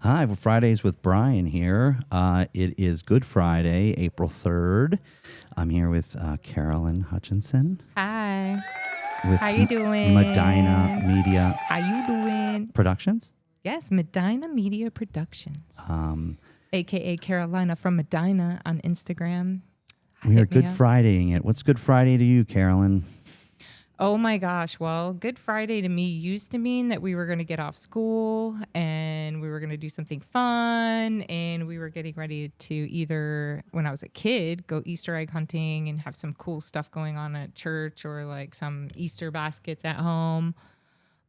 Hi, we're Fridays with Bryan here. It is Good Friday, April 3rd. I'm here with Carolyn Hutchinson. Hi. With How you doing? Medina Media How you doing? Productions. Yes, Medina Media Productions. AKA Carolina from Medina on Instagram. We are Hit me Good up. Fridaying it. What's Good Friday to you, Carolyn? Oh my gosh. Well, Good Friday to me used to mean that we were going to get off school and we were going to do something fun, and we were getting ready to either, when I was a kid, go Easter egg hunting and have some cool stuff going on at church, or like some Easter baskets at home.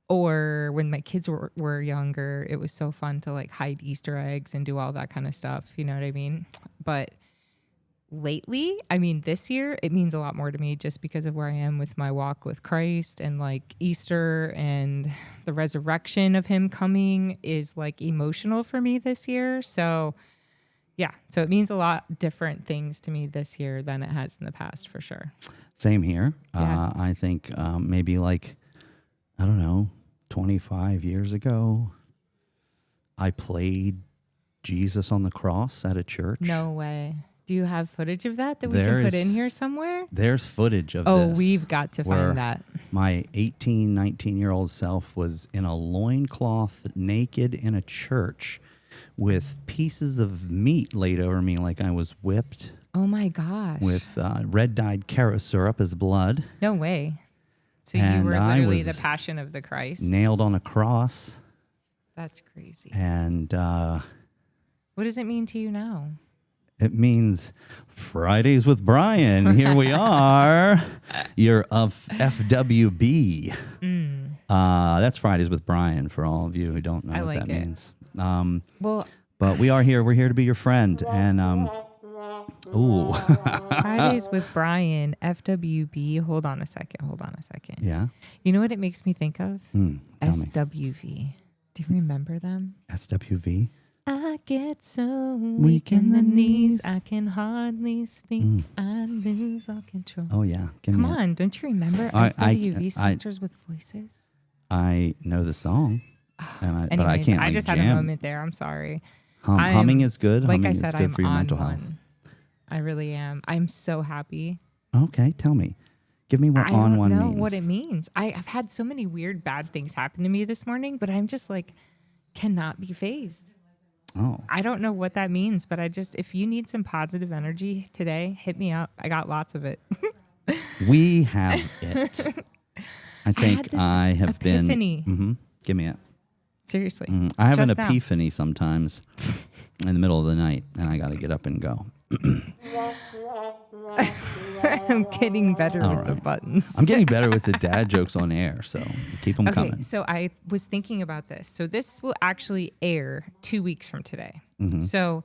Or when my kids were younger, it was so fun to like hide Easter eggs and do all that kind of stuff. You know what I mean? But lately, I mean, this year, it means a lot more to me just because of where I am with my walk with Christ, and like Easter and the resurrection of him coming is like emotional for me this year. So yeah, so it means a lot different things to me this year than it has in the past, for sure. Same here. Yeah. I think maybe like, I don't know, 25 years ago, I played Jesus on the cross at a church. No way. Do you have footage of that we can put in here somewhere? There's footage of this. Oh, we've got to find that. My 18, 19-year-old self was in a loincloth, naked in a church with pieces of meat laid over me like I was whipped. Oh my gosh. With red-dyed carrot syrup as blood. No way. So And you were I literally was the passion of the Christ. Nailed on a cross. That's crazy. And what does it mean to you now? it means Fridays with Bryan. Here we are. You're of FWB. That's Fridays with Bryan for all of you who don't know what that means. Well, but we are here. We're here to be your friend. And ooh. Fridays with Bryan, FWB. Hold on a second. Yeah. You know what it makes me think of? Tell me. SWV. Do you remember them? SWV. I get so weak in the knees, I can hardly speak. I lose all control. Oh, yeah. Come on, don't you remember SWV, Sisters with Voices? I know the song, but I can't. I just jam. had a moment there. I'm sorry. Humming is good. Like Humming I said, is good I'm for your on mental one. health. I really am. I'm so happy. Okay, tell me. Give me what I on don't one know means. what it means. I've had so many weird, bad things happen to me this morning, but I'm just like, cannot be phased. Oh. I don't know what that means, but if you need some positive energy today, hit me up. I got lots of it. We have it. I think I have epiphany. been. Give me it. Seriously. I have an Just now. epiphany sometimes in the middle of the night, and I got to get up and go. I'm getting better with the buttons. I'm getting better with the dad jokes on air, so keep them coming. So I was thinking about this. So this will actually air 2 weeks from today. So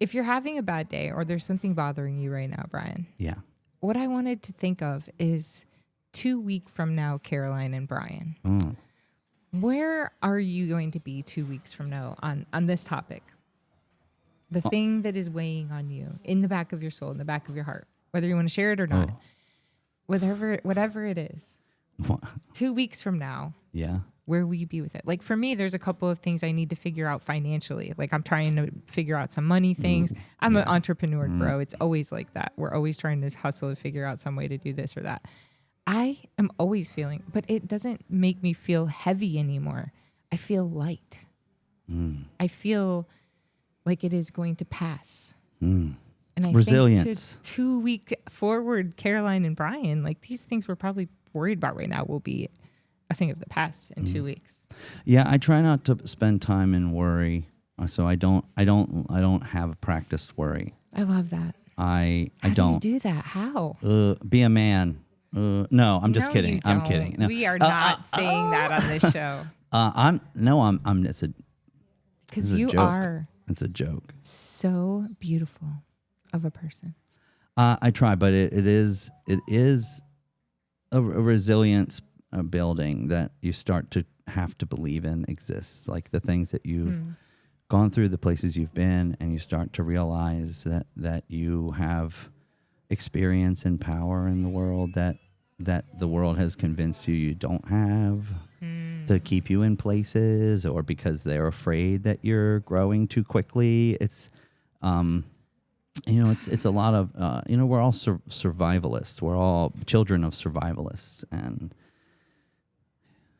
if you're having a bad day or there's something bothering you right now, Bryan, Yeah. what I wanted to think of is 2 weeks from now, Caroline and Bryan. Where are you going to be 2 weeks from now on this topic? The thing that is weighing on you in the back of your soul, in the back of your heart, whether you want to share it or not, whatever it is. 2 weeks from now, Yeah. where will you be with it? Like for me, there's a couple of things I need to figure out financially. Like I'm trying to figure out some money things. I'm an entrepreneur, bro. It's always like that. We're always trying to hustle and figure out some way to do this or that. I am always feeling, but it doesn't make me feel heavy anymore. I feel light. I feel like it is going to pass. And I Resilience. think to 2 week forward, Caroline and Bryan, like these things we're probably worried about right now will be a thing of the past in 2 weeks. Yeah, I try not to spend time in worry, so I don't have a practiced worry. I love that. I How don't. do you do that? How? Be a man. No, I'm just No, kidding. you I'm don't. kidding. No. We are not saying that on this show. I'm. It's a. Because It's a you joke. are It's a joke. so beautiful of a person. I try, but it is a resilience building that you start to have to believe in exists. Like the things that you've gone through, the places you've been, and you start to realize that you have experience and power in the world that the world has convinced you don't have. to keep you in places, or because they're afraid that you're growing too quickly. It's it's a lot of we're all survivalists. We're all children of survivalists, and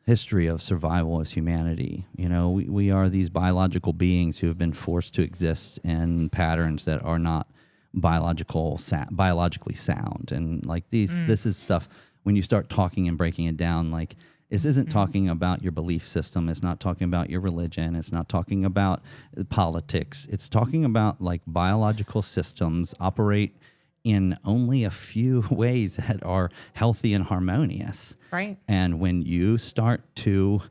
history of survival as humanity. We are these biological beings who have been forced to exist in patterns that are not biologically sound. And like this is stuff, when you start talking and breaking it down, like this isn't talking about your belief system. It's not talking about your religion. It's not talking about politics. It's talking about like biological systems operate in only a few ways that are healthy and harmonious. Right. And when you start to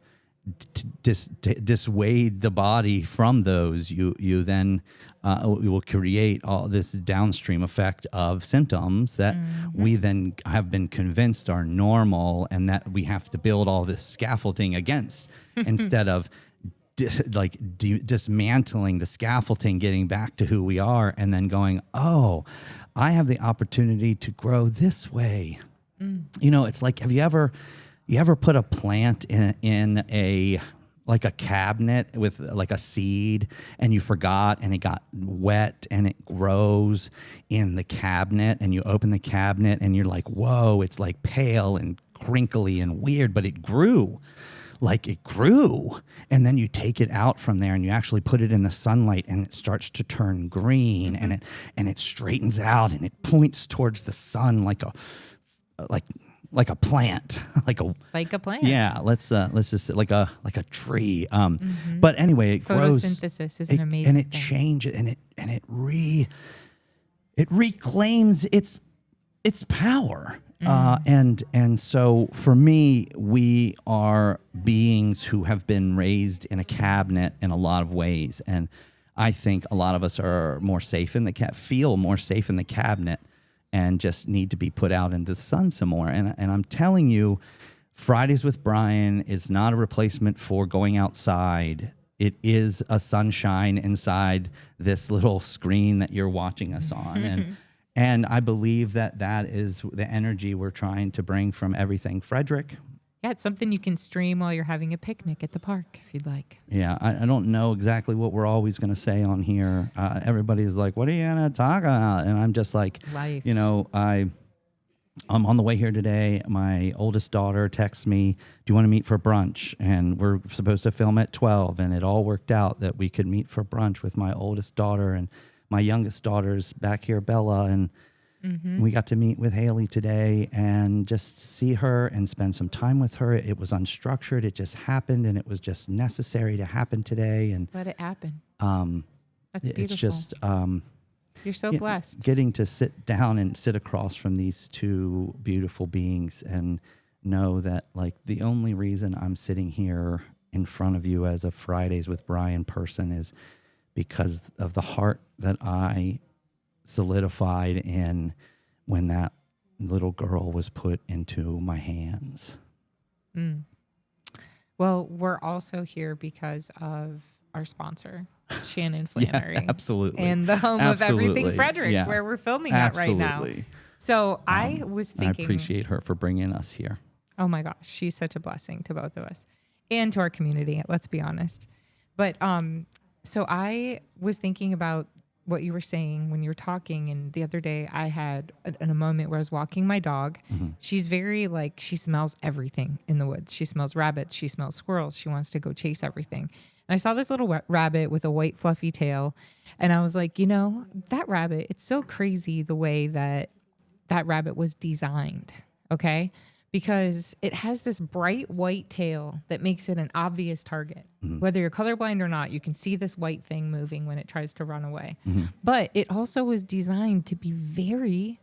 dissuade the body from those, you then will create all this downstream effect of symptoms that we then have been convinced are normal, and that we have to build all this scaffolding against instead of dismantling the scaffolding, getting back to who we are, and then going, oh, I have the opportunity to grow this way. It's like, have you ever put a plant in a cabinet with like a seed, and you forgot, and it got wet, and it grows in the cabinet, and you open the cabinet and you're like, whoa, it's like pale and crinkly and weird, but it grew. And then you take it out from there and you actually put it in the sunlight, and it starts to turn green, and it straightens out, and it points towards the sun like a plant, like a plant. Yeah, let's just like a tree. But anyway, it grows. Photosynthesis is an amazing thing. Changes, and it reclaims its power. And so for me, we are beings who have been raised in a cabinet in a lot of ways, and I think a lot of us are more safe in feel more safe in the cabinet, and just need to be put out into the sun some more. And I'm telling you, Fridays with Bryan is not a replacement for going outside. It is a sunshine inside this little screen that you're watching us on. And I believe that is the energy we're trying to bring from Everything Frederick. Yeah, it's something you can stream while you're having a picnic at the park, if you'd like. Yeah, I don't know exactly what we're always going to say on here. Everybody's like, what are you going to talk about? And I'm just like, life. I'm on the way here today. My oldest daughter texts me, do you want to meet for brunch? And we're supposed to film at 12. And it all worked out that we could meet for brunch with my oldest daughter, and my youngest daughter's back here, Bella, and we got to meet with Haley today and just see her and spend some time with her. It was unstructured. It just happened, and it was just necessary to happen today. And let it happen. That's beautiful. It's just you're so blessed. Getting to sit down and sit across from these two beautiful beings and know that, like, the only reason I'm sitting here in front of you as a Fridays with Bryan person is because of the heart that I solidified in when that little girl was put into my hands. Well, we're also here because of our sponsor, Shannon Flannery. Yeah, absolutely. And the home of Everything Frederick, where we're filming at right now. So I was thinking, I appreciate her for bringing us here. Oh my gosh, she's such a blessing to both of us and to our community, let's be honest. But so I was thinking about what you were saying when you were talking, and the other day I had a moment where I was walking my dog. She's very she smells everything in the woods. She smells rabbits, she smells squirrels, she wants to go chase everything. And I saw this little rabbit with a white fluffy tail, and I was like, that rabbit, it's so crazy the way that rabbit was designed, okay? Because it has this bright white tail that makes it an obvious target. Whether you're colorblind or not, you can see this white thing moving when it tries to run away. But it also was designed to be very,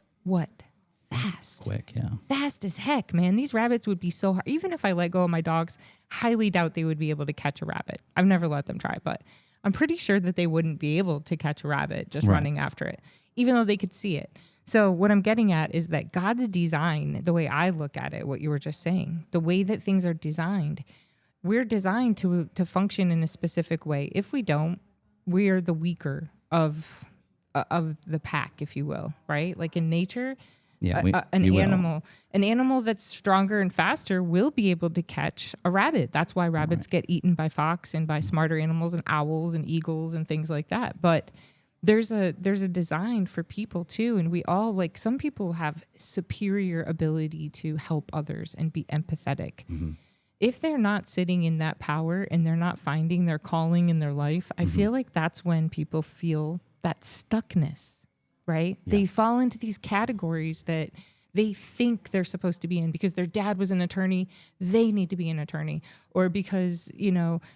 fast. Quick, yeah. Fast as heck, man. These rabbits would be so hard. Even if I let go of my dogs, highly doubt they would be able to catch a rabbit. I've never let them try, but I'm pretty sure that they wouldn't be able to catch a rabbit just running after it, even though they could see it. So what I'm getting at is that God's design, the way I look at it, what you were just saying, the way that things are designed, we're designed to function in a specific way. If we don't, we are the weaker of the pack, if you will, right? Like in nature, Yeah, an we will. animal that's stronger and faster will be able to catch a rabbit. That's why rabbits get eaten by fox and by smarter animals and owls and eagles and things like that. But there's a design for people too, and we all, like, some people have superior ability to help others and be empathetic. If they're not sitting in that power and they're not finding their calling in their life, I feel like that's when people feel that stuckness, right? Yeah. They fall into these categories that they think they're supposed to be in because their dad was an attorney, they need to be an attorney. Or because,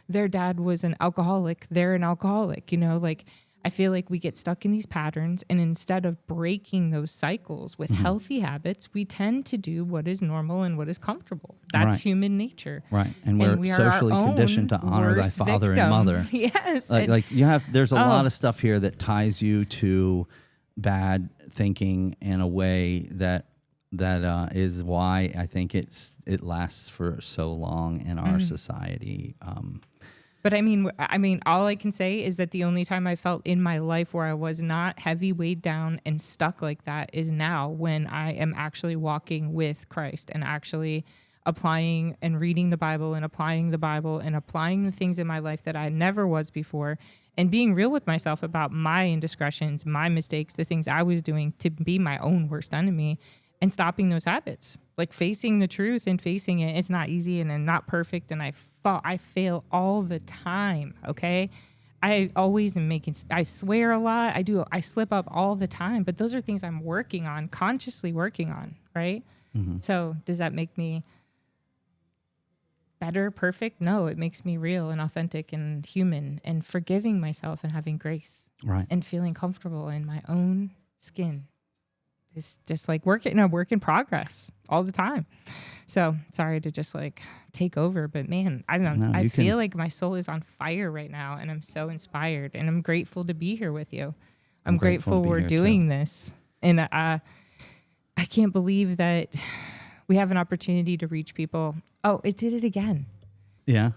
their dad was an alcoholic, they're an alcoholic, like, I feel like we get stuck in these patterns, and instead of breaking those cycles with healthy habits, we tend to do what is normal and what is comfortable. That's Right. human nature. Right. And we're we are socially our own conditioned to honor thy worst father victim. and mother. Yes. There's a lot of stuff here that ties you to bad thinking in a way that is why I think it lasts for so long in our society. But I mean, all I can say is that the only time I felt in my life where I was not heavy, weighed down, and stuck like that is now, when I am actually walking with Christ and actually applying and reading the Bible and applying the things in my life that I never was before, and being real with myself about my indiscretions, my mistakes, the things I was doing to be my own worst enemy, and stopping those habits. Like, facing the truth and facing it. It's not easy, and I'm not perfect, and I fail all the time, okay? I always am I swear a lot. I slip up all the time, but those are things I'm working on, consciously working on, right? So does that make me better, perfect? No, it makes me real and authentic and human, and forgiving myself and having grace. Right. And feeling comfortable in my own skin. It's just like a work in progress all the time. So sorry to just like take over, but man, I feel like my soul is on fire right now, and I'm so inspired, and I'm grateful to be here with you. I'm grateful we're doing this, and I can't believe that we have an opportunity to reach people. Oh, it did it again. Yeah.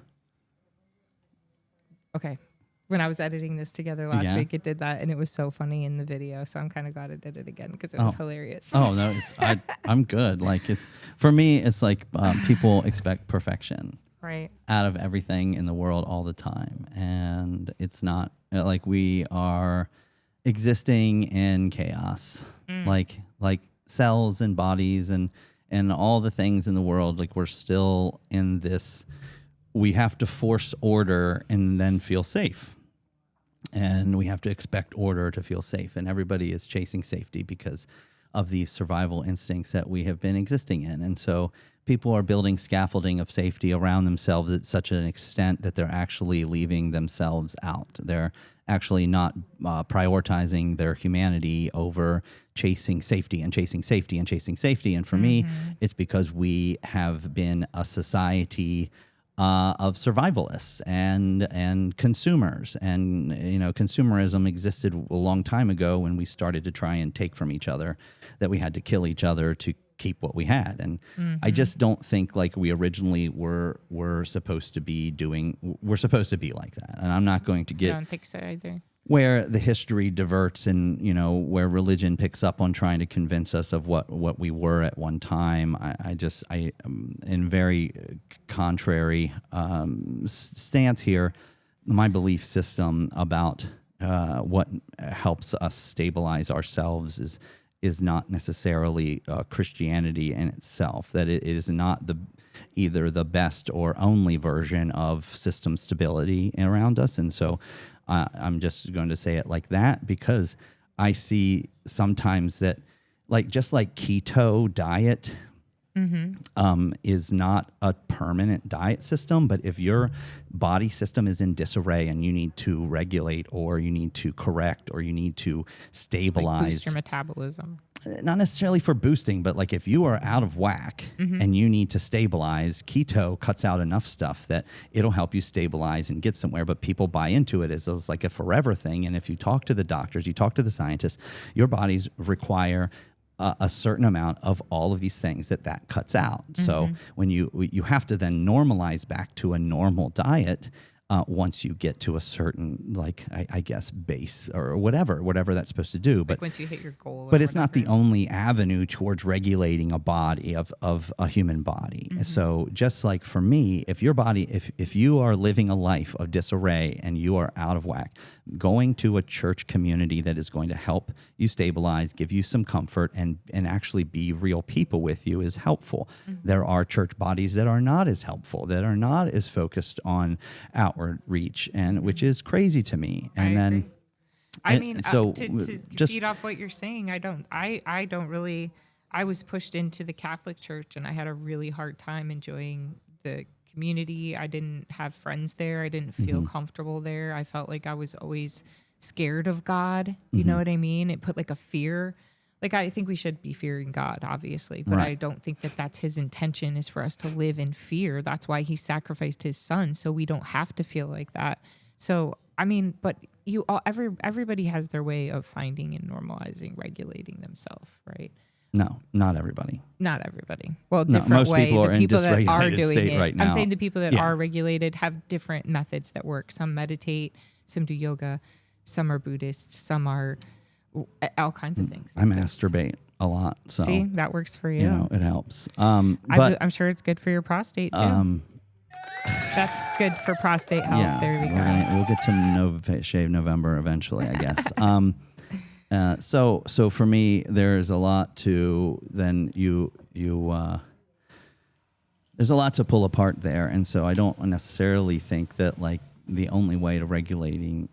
Okay. When I was editing this together last week, it did that, and it was so funny in the video. So I'm kind of glad it did it again because it was hilarious. Oh no, I'm good. Like, for me, it's like people expect perfection, right, out of everything in the world all the time, and it's not like we are existing in chaos, like cells and bodies and all the things in the world. Like, we're still in this. We have to force order and then feel safe. And we have to expect order to feel safe. And everybody is chasing safety because of these survival instincts that we have been existing in. And so people are building scaffolding of safety around themselves at such an extent that they're actually leaving themselves out. They're actually not prioritizing their humanity over chasing safety and chasing safety and chasing safety. And for me, it's because we have been a society of survivalists and consumers, and consumerism existed a long time ago when we started to try and take from each other, that we had to kill each other to keep what we had. And I just don't think like we originally were supposed to be doing. We're supposed to be like that, and I'm not going to get. I don't think so either. Where the history diverts, and where religion picks up on trying to convince us of what we were at one time. I in very contrary stance here, my belief system about what helps us stabilize ourselves is not necessarily Christianity in itself. That it is not either the best or only version of system stability around us, and so. I'm just going to say it like that because I see sometimes that, just like keto diet is not a permanent diet system, but if your body system is in disarray and you need to regulate, or you need to correct, or you need to stabilize, boost your metabolism. Not necessarily for boosting, but if you are out of whack and you need to stabilize, keto cuts out enough stuff that it'll help you stabilize and get somewhere. But people buy into it as like a forever thing. And if you talk to the doctors, you talk to the scientists, your bodies require a certain amount of all of these things that cuts out. So when you have to then normalize back to a normal diet, once you get to a certain, like, I guess, base or whatever that's supposed to do. But like once you hit your goal. But it's not the only avenue towards regulating a body of a human body. So just like for me, if your body, if you are living a life of disarray and you are out of whack, going to a church community that is going to help you stabilize, give you some comfort, and actually be real people with you is helpful. There are church bodies that are not as helpful, that are not as focused on outward reach, and which is crazy to me. And I then agree. I mean, so to just feed off what you're saying, I don't really. I was pushed into the Catholic Church, and I had a really hard time enjoying the community. I didn't have friends there. I didn't feel comfortable there. I felt like I was always scared of God. You know what I mean? It put like a fear. Like, I think we should be fearing God, obviously, but Right. I don't think that that's his intention, is for us to live in fear. That's why he sacrificed his son, so we don't have to feel like that. So, I mean, but everybody has their way of finding and normalizing, regulating themselves, right? no, not everybody. Not everybody. Well, No, different most way. people are The in people that are dysregulated doing state it. right now. I'm saying the people that Yeah. are regulated have different methods that work. Some meditate, some do yoga, some are Buddhist, some are all kinds of things. I masturbate a lot, so See, that works for you. you know it helps. But I'm sure it's good for your prostate too. That's good for prostate health. yeah, There we go. we'll get to Shave November eventually, I guess. So for me, there's a lot to then there's a lot to pull apart there, and so I don't necessarily think that like the only way to regulating,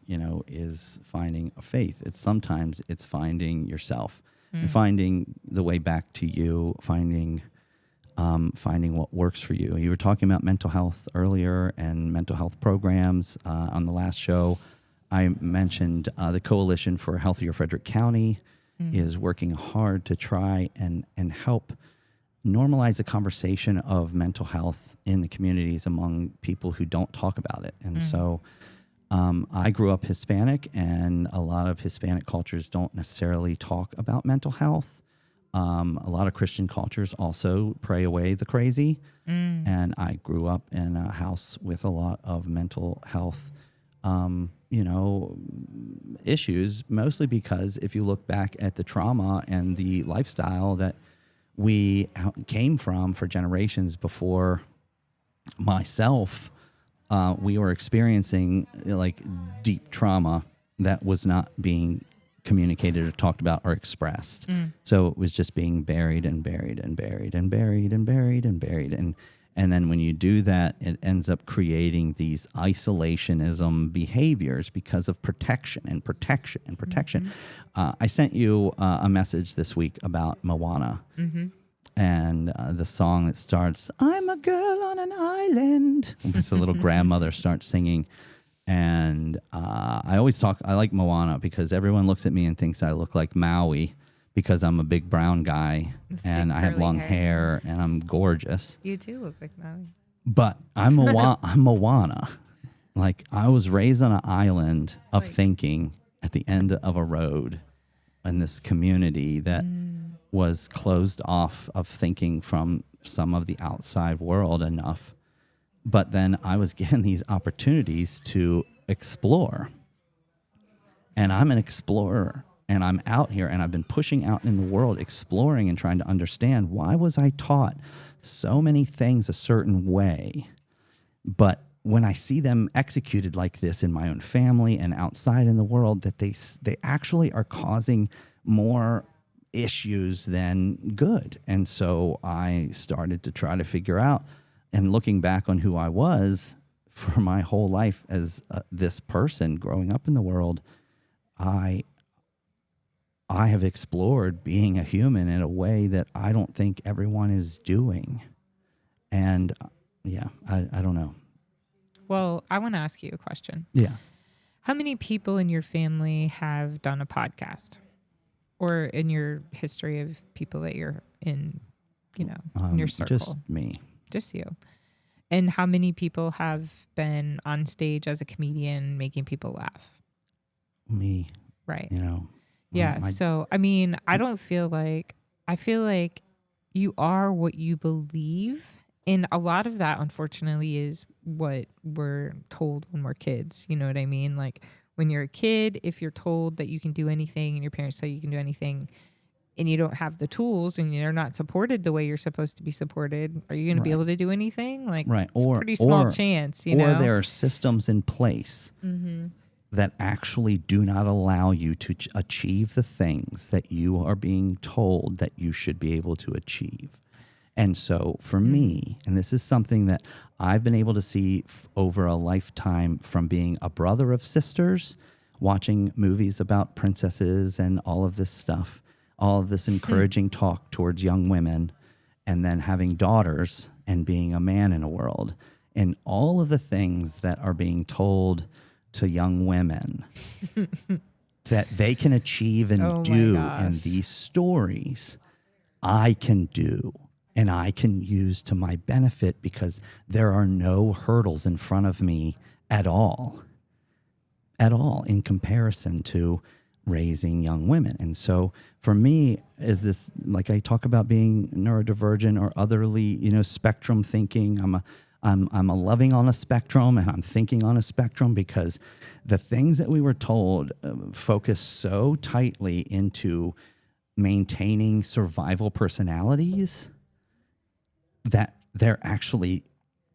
is finding a faith. Sometimes it's finding yourself and finding the way back to you, finding what works for you. You were talking about mental health earlier and mental health programs on the last show. I mentioned the Coalition for a Healthier Frederick County is working hard to try and help normalize the conversation of mental health in the communities among people who don't talk about it. And so I grew up Hispanic, and a lot of Hispanic cultures don't necessarily talk about mental health. A lot of Christian cultures also pray away the crazy. And I grew up in a house with a lot of mental health issues, mostly because if you look back at the trauma and the lifestyle that we came from for generations before myself, we were experiencing like deep trauma that was not being communicated or talked about or expressed. So it was just being buried and buried and buried and buried and buried and buried. And then when you do that, it ends up creating these isolationism behaviors because of protection and protection and protection. I sent you a message this week about Moana. And the song that starts, "I'm a girl on an island." It's a little grandmother starts singing. And I like Moana because everyone looks at me and thinks I look like Maui because I'm a big brown guy and I have long hair and I'm gorgeous. You too look like Maui. But I'm Moana. Like, I was raised on an island of thinking at the end of a road in this community that was closed off of thinking from some of the outside world enough. But then I was given these opportunities to explore. And I'm an explorer. And I'm out here and I've been pushing out in the world, exploring and trying to understand, why was I taught so many things a certain way? But when I see them executed like this in my own family and outside in the world, that they actually are causing more issues than good. And so I started to try to figure out, and looking back on who I was for my whole life as this person growing up in the world, I have explored being a human in a way that I don't think everyone is doing. And I don't know. Well, I want to ask you a question. Yeah. How many people in your family have done a podcast, or in your history of people that you're in, in your circle? Just me. Just you. And how many people have been on stage as a comedian making people laugh? Me. Right. Yeah. So, I feel like you are what you believe. And a lot of that, unfortunately, is what we're told when we're kids. You know what I mean? Like when you're a kid, if you're told that you can do anything and your parents tell you can do anything and you don't have the tools and you're not supported the way you're supposed to be supported, are you going to be able to do anything? Like, Or pretty small chance, you know? Or there are systems in place that actually do not allow you to achieve the things that you are being told that you should be able to achieve. And so for me, and this is something that I've been able to see over a lifetime from being a brother of sisters, watching movies about princesses and all of this stuff, all of this encouraging talk towards young women, and then having daughters and being a man in a world, and all of the things that are being told to young women that they can achieve and do in these stories, I can do. And I can use to my benefit because there are no hurdles in front of me at all in comparison to raising young women. And so for me, is this, like I talk about being neurodivergent or otherly, spectrum thinking. I'm a loving on a spectrum and I'm thinking on a spectrum because the things that we were told focus so tightly into maintaining survival personalities that they're actually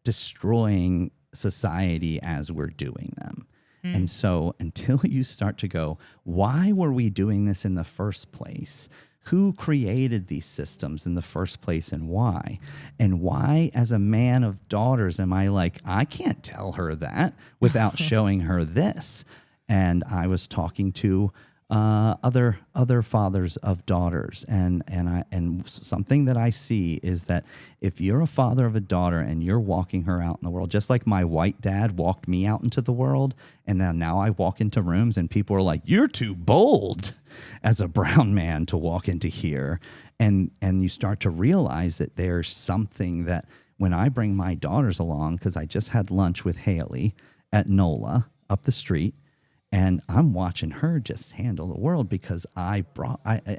destroying society as we're doing them. And so until you start to go, why were we doing this in the first place? Who created these systems in the first place and why? And why, as a man of daughters, am I like, I can't tell her that without showing her this? And I was talking to other fathers of daughters, and something that I see is that if you're a father of a daughter and you're walking her out in the world, just like my white dad walked me out into the world, and then now I walk into rooms and people are like, "You're too bold as a brown man to walk into here," and you start to realize that there's something that when I bring my daughters along, because I just had lunch with Haley at NOLA up the street. And I'm watching her just handle the world because and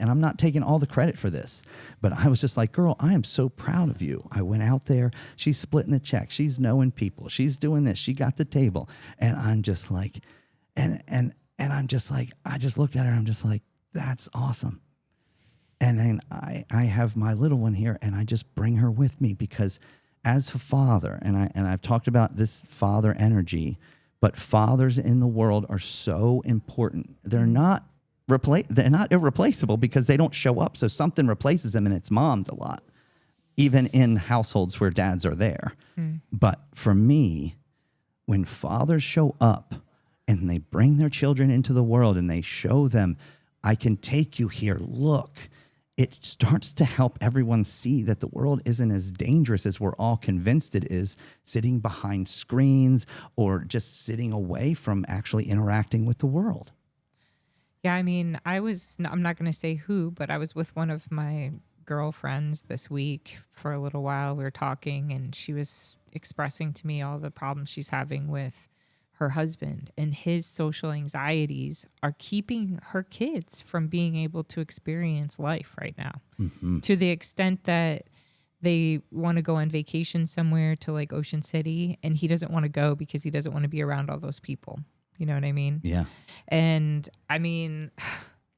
I'm not taking all the credit for this, but I was just like, girl, I am so proud of you. I went out there, she's splitting the check, she's knowing people, she's doing this, she got the table. And I'm just like, and I'm just like, I just looked at her, I'm just like, that's awesome. And then I have my little one here and I just bring her with me because as a father, and I've talked about this father energy, but fathers in the world are so important. They're not irreplaceable because they don't show up. So something replaces them, and it's moms a lot, even in households where dads are there. But for me, when fathers show up and they bring their children into the world and they show them, I can take you here, look, it starts to help everyone see that the world isn't as dangerous as we're all convinced it is, sitting behind screens or just sitting away from actually interacting with the world. Yeah, I mean, I'm not going to say who, but I was with one of my girlfriends this week for a little while. We were talking and she was expressing to me all the problems she's having with her husband, and his social anxieties are keeping her kids from being able to experience life right now, to the extent that they want to go on vacation somewhere to like Ocean City, and he doesn't want to go because he doesn't want to be around all those people. You know what I mean? Yeah. And I mean,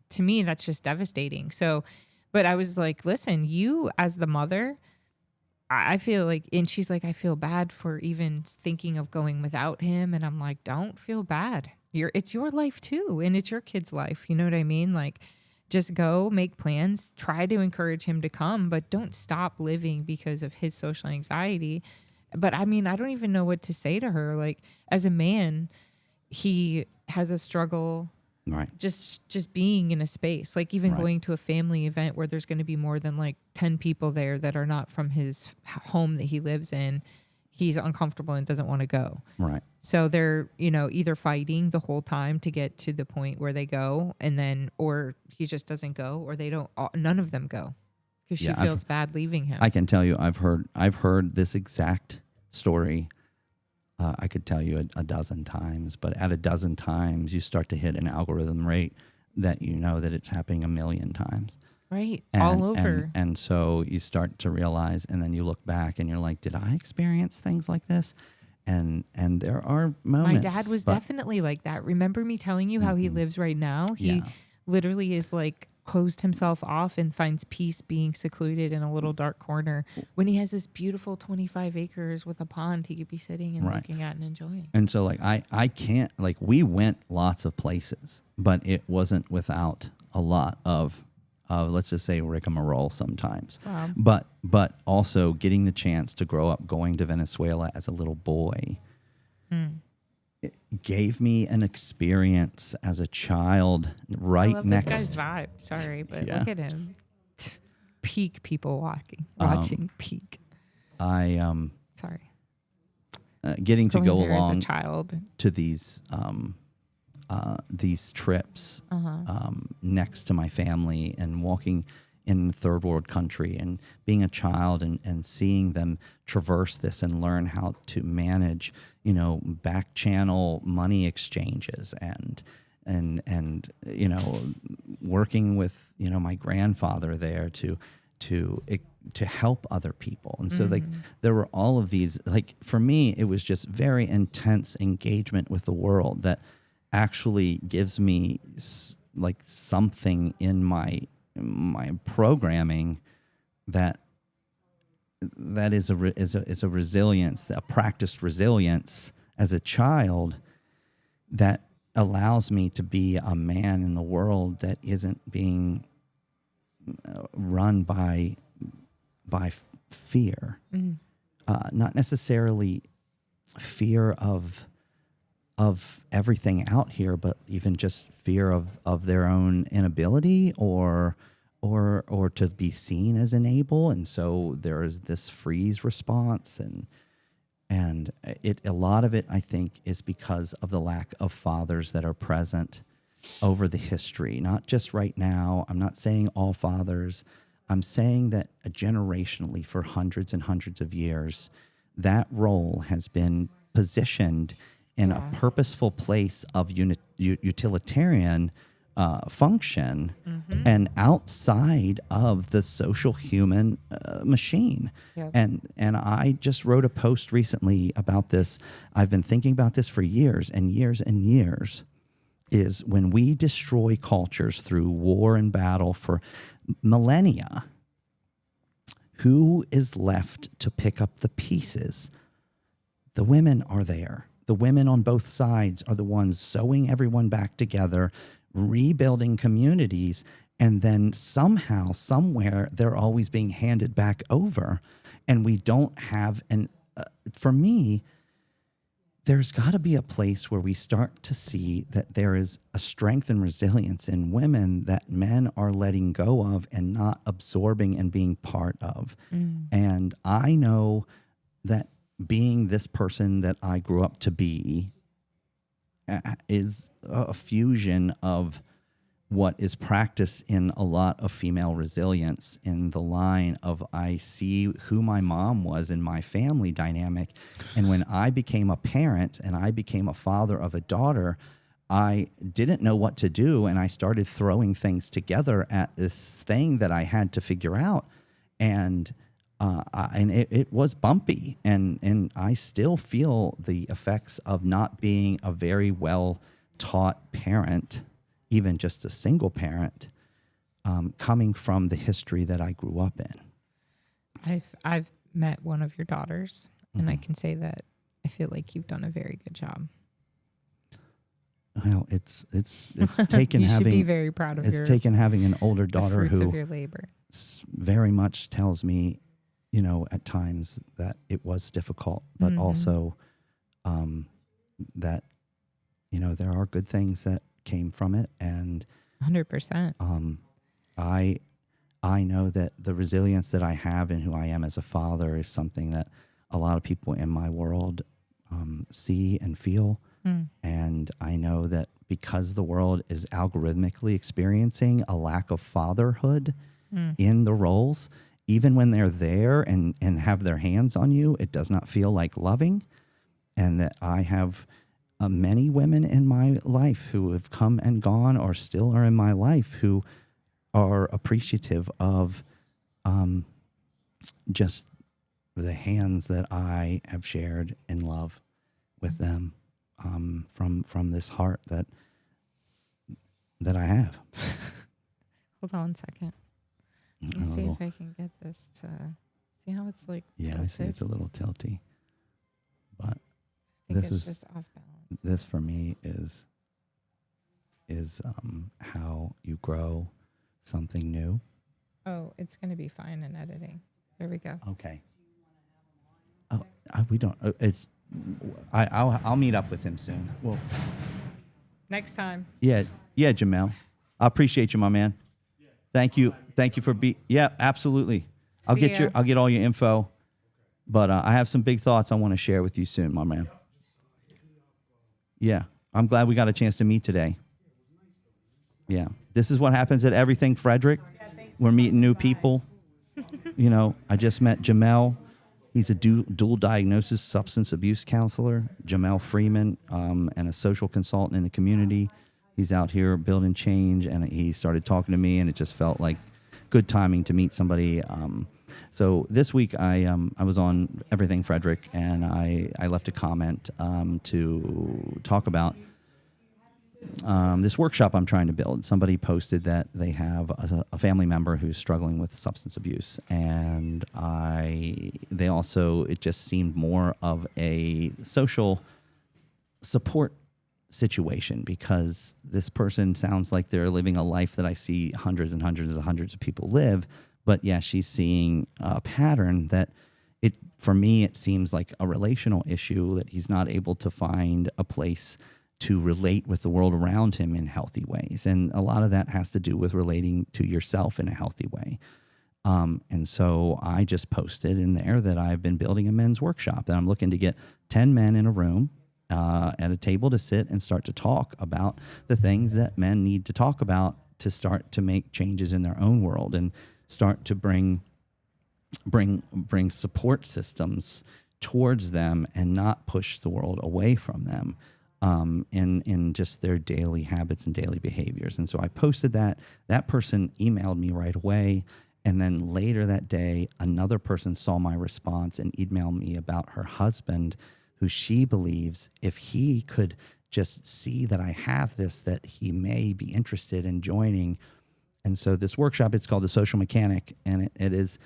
to me, that's just devastating. So, but I was like, listen, you as the mother, I feel like, and she's like, I feel bad for even thinking of going without him. And I'm like, don't feel bad. It's your life too. And it's your kid's life. You know what I mean? Like, just go make plans, try to encourage him to come, but don't stop living because of his social anxiety. But I mean, I don't even know what to say to her. Like, as a man, he has a struggle. Right. Just being in a space, like even going to a family event where there's going to be more than like 10 people there that are not from his home that he lives in, he's uncomfortable and doesn't want to go. Right. So they're, either fighting the whole time to get to the point where they go, and then, or he just doesn't go, or they don't, none of them go because she feels bad leaving him. I can tell you, I've heard this exact story. I could tell you a dozen times, but at a dozen times, you start to hit an algorithm rate that you know that it's happening a million times. Right. And, All over. and so you start to realize, and then you look back and you're like, did I experience things like this? And there are My moments. dad was definitely like that. Remember me telling you how he lives right now? He Yeah. literally is like closed himself off and finds peace being secluded in a little dark corner when he has this beautiful 25 acres with a pond he could be sitting and Right. looking at and enjoying. And so like I can't, like, we went lots of places, but it wasn't without a lot of let's just say rigmarole sometimes. Wow. But also getting the chance to grow up going to Venezuela as a little boy. It gave me an experience as a child right I love next. this guy's vibe. Sorry, but Yeah. look at him. Peak people watching peak. I Sorry. getting to Going go there as a along child. to these trips next to my family and walking in third world country and being a child and seeing them traverse this and learn how to manage, back channel money exchanges and working with, my grandfather there to help other people. And so like there were all of these, like for me, it was just very intense engagement with the world that actually gives me like something in my programming that is a resilience, a practiced resilience as a child that allows me to be a man in the world that isn't being run by fear, not necessarily fear of everything out here, but even just fear of their own inability or to be seen as unable. And so there is this freeze response, and a lot of it, I think, is because of the lack of fathers that are present over the history, not just right now. I'm not saying all fathers. I'm saying that generationally for hundreds and hundreds of years, that role has been positioned in a purposeful place of utilitarian function and outside of the social human machine. Yep. And I just wrote a post recently about this. I've been thinking about this for years and years and years, is when we destroy cultures through war and battle for millennia, who is left to pick up the pieces? The women are there. The women on both sides are the ones sewing everyone back together, rebuilding communities, and then somehow, somewhere, they're always being handed back over. And we don't have for me, there's got to be a place where we start to see that there is a strength and resilience in women that men are letting go of and not absorbing and being part of. And I know that being this person that I grew up to be is a fusion of what is practiced in a lot of female resilience, in the line of I see who my mom was in my family dynamic. And when I became a parent and I became a father of a daughter, I didn't know what to do. And I started throwing things together at this thing that I had to figure out. And it was bumpy, and I still feel the effects of not being a very well taught parent, even just a single parent, coming from the history that I grew up in. I've met one of your daughters, and I can say that I feel like you've done a very good job. Well, it's taken you having. should be very proud of it's taken having an older the daughter fruits who of your labor. Very much tells me, at times that it was difficult, but also that, there are good things that came from it. And 100%. I know that the resilience that I have in who I am as a father is something that a lot of people in my world see and feel. And I know that because the world is algorithmically experiencing a lack of fatherhood in the roles, even when they're there and have their hands on you, it does not feel like loving. And that I have many women in my life who have come and gone or still are in my life who are appreciative of just the hands that I have shared in love with them, from this heart that I have. Hold on one second. Let's see if I can get this to see how it's like. Yeah, tilted. I see it's a little tilty, but I think this it's is just off balance. this for me is how you grow something new. Oh, it's going to be fine in editing. There we go. Okay. Oh, we don't. It's. I'll meet up with him soon. Well, Next time. yeah, Jamel. I appreciate you, my man. Thank you for Yeah, absolutely. I'll See get ya. I'll get all your info, but I have some big thoughts I want to share with you soon, my man. Yeah, I'm glad we got a chance to meet today. Yeah, this is what happens at Everything Frederick. We're meeting new people. You know, I just met Jamel. He's a dual diagnosis substance abuse counselor, Jamel Freeman, and a social consultant in the community. He's out here building change, and he started talking to me, and it just felt like good timing to meet somebody. So this week I was on Everything Frederick, and I left a comment to talk about this workshop I'm trying to build. Somebody posted that they have a family member who's struggling with substance abuse, and it just seemed more of a social support situation, because this person sounds like they're living a life that I see hundreds and hundreds and hundreds of people live. But yeah, she's seeing a pattern that for me, it seems like a relational issue, that he's not able to find a place to relate with the world around him in healthy ways. And a lot of that has to do with relating to yourself in a healthy way. And so I just posted in there that I've been building a men's workshop, that I'm looking to get 10 men in a room at a table to sit and start to talk about the things that men need to talk about to start to make changes in their own world, and start to bring support systems towards them, and not push the world away from them in just their daily habits and daily behaviors. And so I posted that person emailed me right away. And then later that day, another person saw my response and emailed me about her husband, who she believes, if he could just see that I have this, that he may be interested in joining. And so this workshop, it's called The Social Mechanic, and it is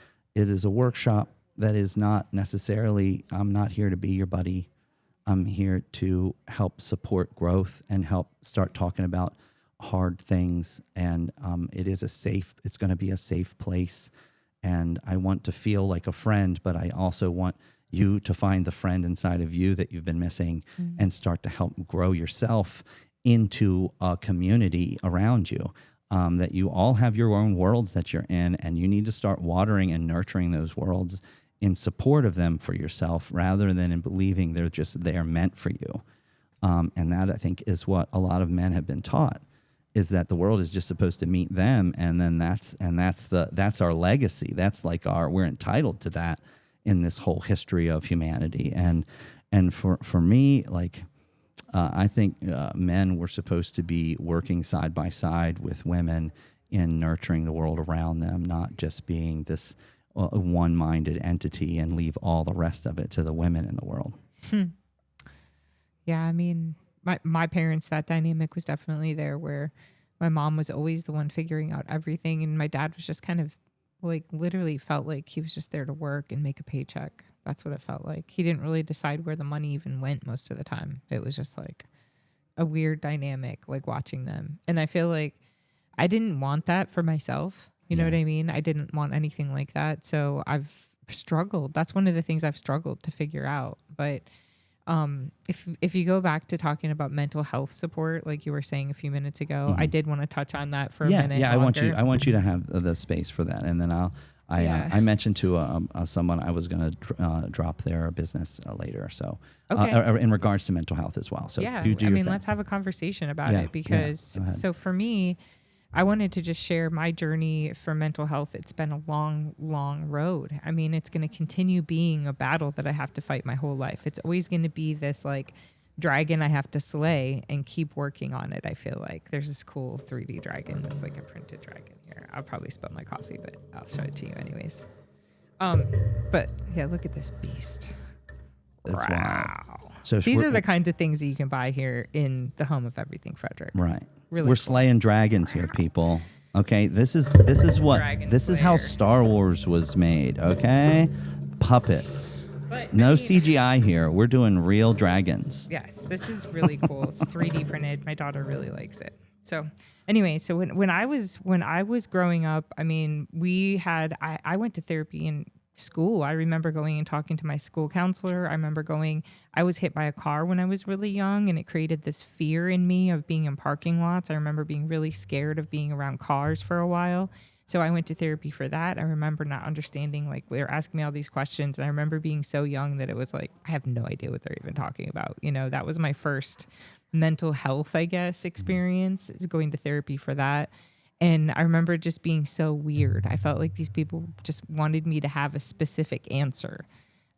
a workshop that is not necessarily, I'm not here to be your buddy. I'm here to help support growth and help start talking about hard things. And it's going to be a safe place. And I want to feel like a friend, but I also want you to find the friend inside of you that you've been missing, and start to help grow yourself into a community around you. That you all have your own worlds that you're in, and you need to start watering and nurturing those worlds in support of them for yourself, rather than in believing they're meant for you. And that, I think, is what a lot of men have been taught, is that the world is just supposed to meet them, and then that's our legacy. That's like we're entitled to that in this whole history of humanity. And for me, like, I think men were supposed to be working side by side with women in nurturing the world around them, not just being this one-minded entity and leave all the rest of it to the women in the world. Yeah, I mean, my parents, that dynamic was definitely there, where my mom was always the one figuring out everything, and my dad was just kind of like, literally felt like he was just there to work and make a paycheck. That's what it felt like. He didn't really decide where the money even went most of the time. It was just like a weird dynamic, like watching them. And I feel like I didn't want that for myself. You know what I mean? I didn't want anything like that. So I've struggled. That's one of the things I've struggled to figure out. But if you go back to talking about mental health support, like you were saying a few minutes ago, I did want to touch on that for a minute. Yeah, longer. I want you to have the space for that, and then I mentioned to someone I was going to drop their business later, so in regards to mental health as well. So you do your thing. Let's have a conversation about it, because so for me, I wanted to just share my journey for mental health. It's been a long, long road. I mean, it's going to continue being a battle that I have to fight my whole life. It's always going to be this like dragon I have to slay and keep working on it. I feel like there's this cool 3D dragon that's like a printed dragon here. I'll probably spill my coffee, but I'll show it to you anyways. But yeah, look at this beast. That's wow. wild. So these are the kinds of things that you can buy here in the home of Everything Frederick. Right. Really We're cool. slaying dragons here, people. Okay, this is what Dragon this is how slayer. Star Wars was made. Okay, puppets. But, No I mean, CGI here. We're doing real dragons. Yes, this is really cool. It's 3D printed. My daughter really likes it. So anyway, so when I was growing up, I mean, I went to therapy in school. I remember going and talking to my school counselor. I was hit by a car when I was really young, and it created this fear in me of being in parking lots. I remember being really scared of being around cars for a while. So I went to therapy for that. I remember not understanding, like, they were asking me all these questions, and I remember being so young that it was like, I have no idea what they're even talking about. You know, that was my first mental health, I guess, experience, is going to therapy for that. And I remember just being so weird. I felt like these people just wanted me to have a specific answer.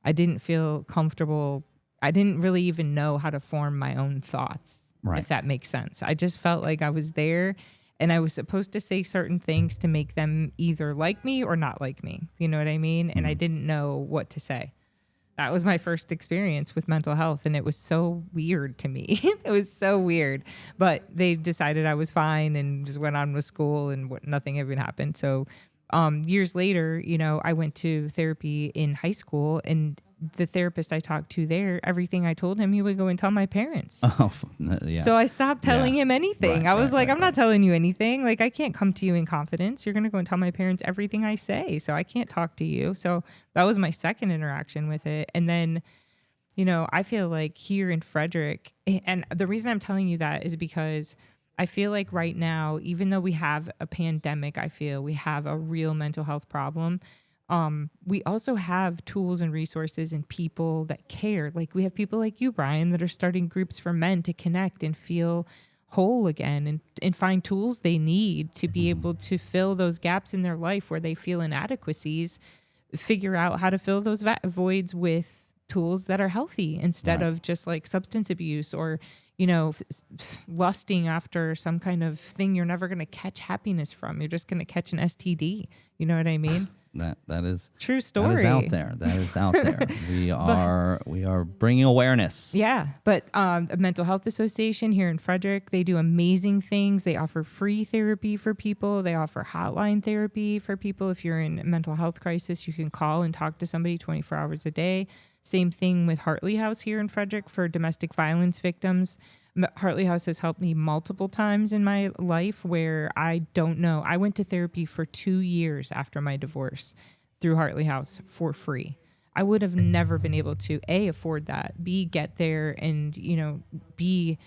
I didn't feel comfortable. I didn't really even know how to form my own thoughts, Right. if that makes sense. I just felt like I was there and I was supposed to say certain things to make them either like me or not like me. You know what I mean? And I didn't know what to say. That was my first experience with mental health, and it was so weird to me. It was so weird. But they decided I was fine and just went on with school, and nothing even happened. So years later, you know, I went to therapy in high school, and the therapist I talked to there, everything I told him, he would go and tell my parents. Oh, yeah. So I stopped telling him anything. Right, I was right, like, right, I'm not telling you anything. Like, I can't come to you in confidence. You're going to go and tell my parents everything I say. So I can't talk to you. So that was my second interaction with it. And then, you know, I feel like here in Frederick, and the reason I'm telling you that is because I feel like right now, even though we have a pandemic, I feel we have a real mental health problem. We also have tools and resources and people that care. Like, we have people like you, Bryan, that are starting groups for men to connect and feel whole again, and find tools they need to be able to fill those gaps in their life where they feel inadequacies, figure out how to fill those voids with tools that are healthy instead Right. of just like substance abuse or, you know, lusting after some kind of thing you're never going to catch happiness from. You're just going to catch an STD. You know what I mean? That is True story. That is out there. That is out there. We are bringing awareness. Yeah, but the Mental Health Association here in Frederick, they do amazing things. They offer free therapy for people. They offer hotline therapy for people. If you're in a mental health crisis, you can call and talk to somebody 24 hours a day. Same thing with Hartley House here in Frederick for domestic violence victims. Hartley House has helped me multiple times in my life where I don't know. I went to therapy for 2 years after my divorce through Hartley House for free. I would have never been able to A, afford that, B, get there, and, you know, be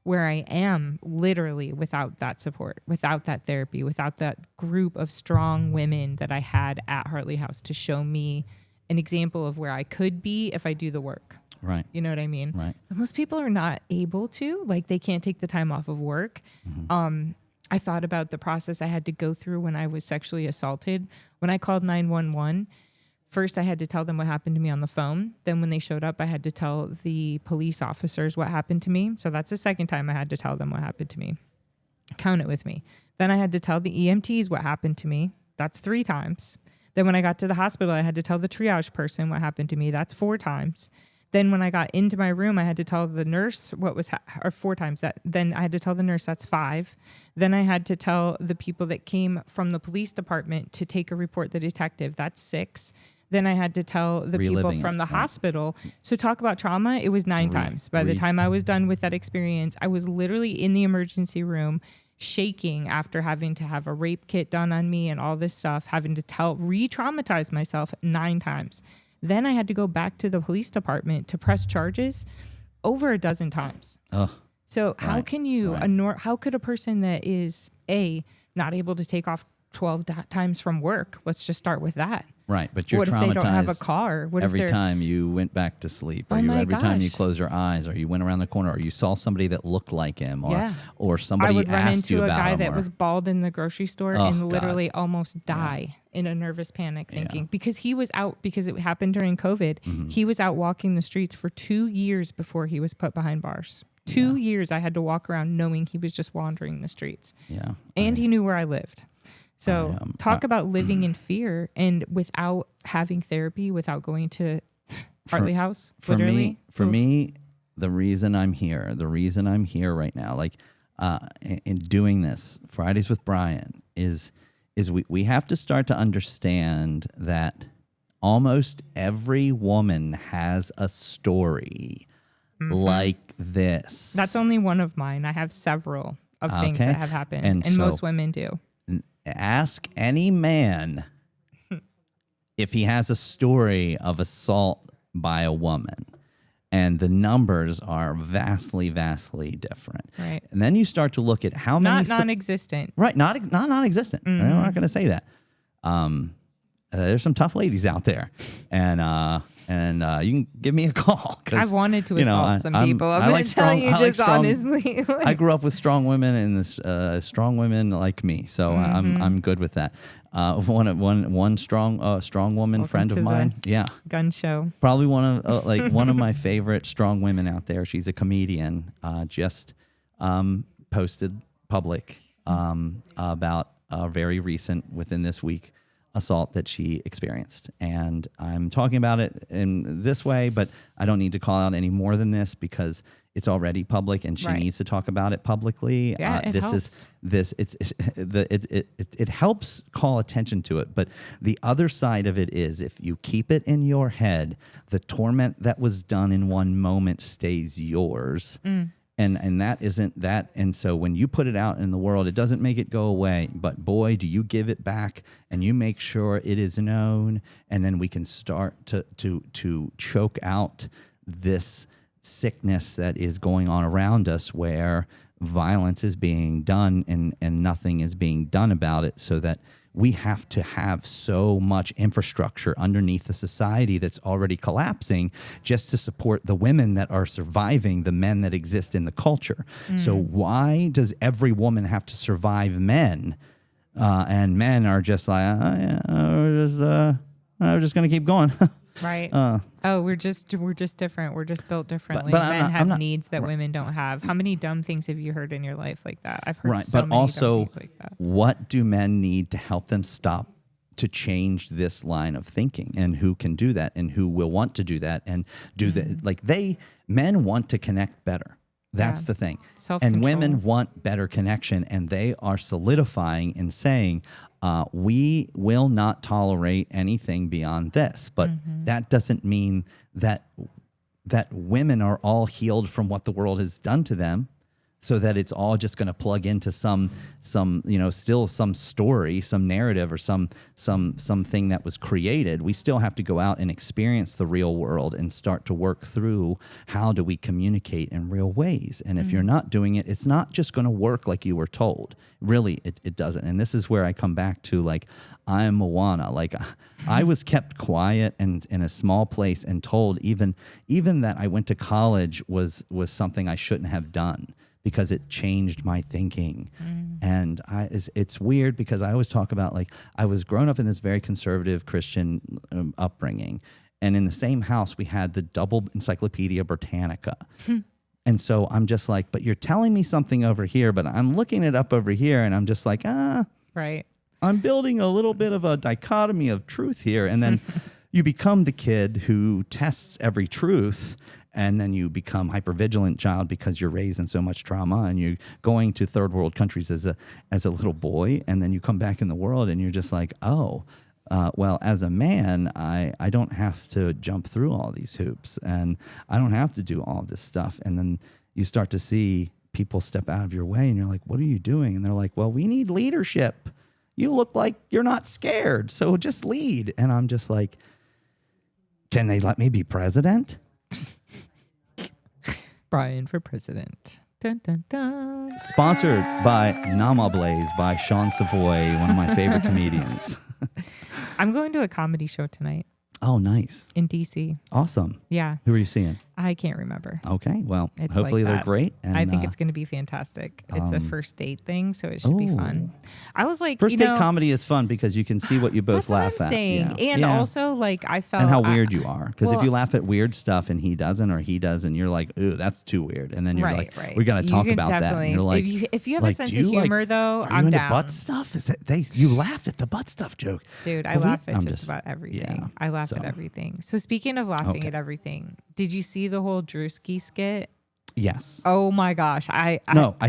where I am literally without that support, without that therapy, without that group of strong women that I had at Hartley House to show me an example of where I could be if I do the work. Right. You know what I mean? Right. But most people are not able to, like, they can't take the time off of work. I thought about the process I had to go through when I was sexually assaulted. When I called 911, first I had to tell them what happened to me on the phone. Then when they showed up, I had to tell the police officers what happened to me. So that's the second time I had to tell them what happened to me. Count it with me. Then I had to tell the EMTs what happened to me. That's 3 times. Then when I got to the hospital, I had to tell the triage person what happened to me. That's 4 times. Then when I got into my room, I had to tell the nurse what was, or 4 times that. Then I had to tell the nurse, that's 5. Then I had to tell the people that came from the police department to take a report, the detective, that's 6. Then I had to tell the people Reliving from it, the right. hospital. So talk about trauma, it was 9 times. By the time I was done with that experience, I was literally in the emergency room shaking after having to have a rape kit done on me and all this stuff, having to re-traumatize myself 9 times. Then I had to go back to the police department to press charges over a dozen times. Oh, So how Right, can you, how could a person that is not able to take off 12 times from work, let's just start with that. right. But you're What if traumatized they don't have a car? What if every they're, time you went back to sleep, or Oh my every time you gosh. closed your eyes, or you went around the corner, or you saw somebody that looked like him, or Yeah. or I somebody would run asked you into a about guy him, that or, was bald in the grocery store Oh, and God. literally almost die. in a nervous panic thinking because he was out because it happened during COVID. He was out walking the streets for 2 years before he was put behind bars. 2 years I had to walk around knowing he was just wandering the streets. Yeah. And he knew where I lived. So talk about living in fear and without having therapy, without going to Hartley House. For me, the reason I'm here right now, like in doing this Fridays with Bryan is we have to start to understand that almost every woman has a story like this. That's only one of mine. I have several of things that have happened, and so most women do. Ask any man if he has a story of assault by a woman, and the numbers are vastly, vastly different. Right. And then you start to look at how many non-existent. Right, not non-existent. I'm not going to say that. There's some tough ladies out there, and you can give me a call. I've wanted to assault some people. I'm going to tell you just honestly. I grew up with strong women and strong women like me, so I'm good with that. One strong woman friend of mine, gun show. Probably one of my favorite strong women out there. She's a comedian. Just posted public about a very recent within this week assault that she experienced. And I'm talking about it in this way, but I don't need to call out any more than this because it's already public and she needs to talk about it publicly. Yeah, it helps. It helps call attention to it. But the other side of it is if you keep it in your head, the torment that was done in one moment stays yours. And that isn't that. And so when you put it out in the world, it doesn't make it go away. But boy, do you give it back and you make sure it is known. And then we can start to choke out this sickness that is going on around us where violence is being done and nothing is being done about it, so that we have to have so much infrastructure underneath the society that's already collapsing just to support the women that are surviving the men that exist in the culture. So why does every woman have to survive men? And men are just like, we're just going to keep going. Right. We're just different. We're just built differently. But Men have needs that women don't have. How many dumb things have you heard in your life like that? I've heard so many dumb things like that. What do men need to help them stop to change this line of thinking? And who can do that? And who will want to do that? And do that? Men want to connect better. That's the thing. And women want better connection, and they are solidifying and saying, we will not tolerate anything beyond this. But that doesn't mean that women are all healed from what the world has done to them, so that it's all just going to plug into some still some story, some narrative, or something that was created. We still have to go out and experience the real world and start to work through how do we communicate in real ways. And if you're not doing it, it's not just going to work like you were told. Really, it doesn't. And this is where I come back to, like, I'm Moana. Like, I was kept quiet and in a small place and told even that I went to college was something I shouldn't have done, because it changed my thinking. And it's weird because I always talk about, like, I was grown up in this very conservative Christian upbringing. And in the same house, we had the double Encyclopedia Britannica. And so I'm just like, but you're telling me something over here, but I'm looking it up over here. And I'm just like, right. I'm building a little bit of a dichotomy of truth here. And then you become the kid who tests every truth. And then you become hypervigilant child because you're raised in so much trauma, and you're going to third world countries as a little boy, and then you come back in the world and you're just like, well, as a man, I don't have to jump through all these hoops, and I don't have to do all this stuff. And then you start to see people step out of your way, and you're like, what are you doing? And they're like, well, we need leadership. You look like you're not scared, so just lead. And I'm just like, can they let me be president? Bryan for president. Dun, dun, dun. Sponsored by Nama Blaze by Sean Savoy, one of my favorite comedians. I'm going to a comedy show tonight. Oh, nice. In DC. Awesome. Yeah. Who are you seeing? I can't remember. Okay, well, It's hopefully like they're that. great. And, I think it's going to be fantastic. It's a first date thing, so it should be fun. I was like, first date comedy is fun because you can see what you both that's what laugh I'm at. saying. Yeah. And Yeah. also, like, I felt and how weird you are. Because if well- you laugh at weird stuff and he doesn't, or he does, and you're like, ooh, that's too weird. And then you're right, like, we're going to talk You can about that. And you're like, if you have a like, sense do of you, like, humor, though, are I'm you into down. butt stuff? Is that you laughed at the butt stuff joke? Dude, I But laugh at I'm just about everything. yeah, I laugh so. at everything. So speaking of laughing at everything, did you see the whole Drewski skit? Yes. Oh my gosh! I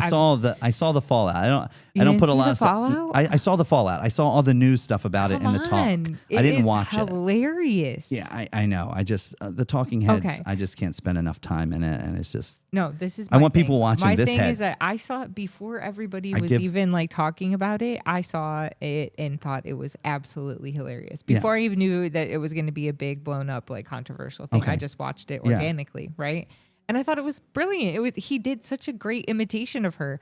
saw the fallout. I don't didn't put a see lot the of stuff. fallout? I saw the fallout. I saw all the news stuff about it and the talk. I didn't watch it. Hilarious. Yeah, I know. I just the talking heads. Okay. I just can't spend enough time in it, and it's just No, this is. I My want thing. people watching My this thing head. is that I saw it before everybody was even like talking about it. I saw it and thought it was absolutely hilarious before I even knew that it was going to be a big blown up like controversial thing. I just watched it organically, right? And I thought it was brilliant. He did such a great imitation of her.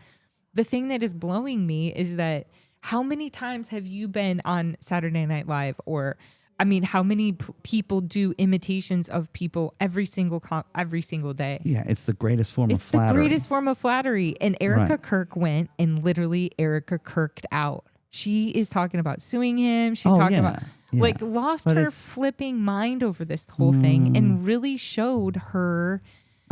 The thing that is blowing me is that how many times have you been on Saturday Night Live, or I mean, how many people do imitations of people every single day? Yeah, it's the greatest form of flattery. It's the greatest form of flattery. And Erica Kirk went and literally Erica Kirked out. She is talking about suing him. She's talking about like lost her flipping mind over this whole thing and really showed her.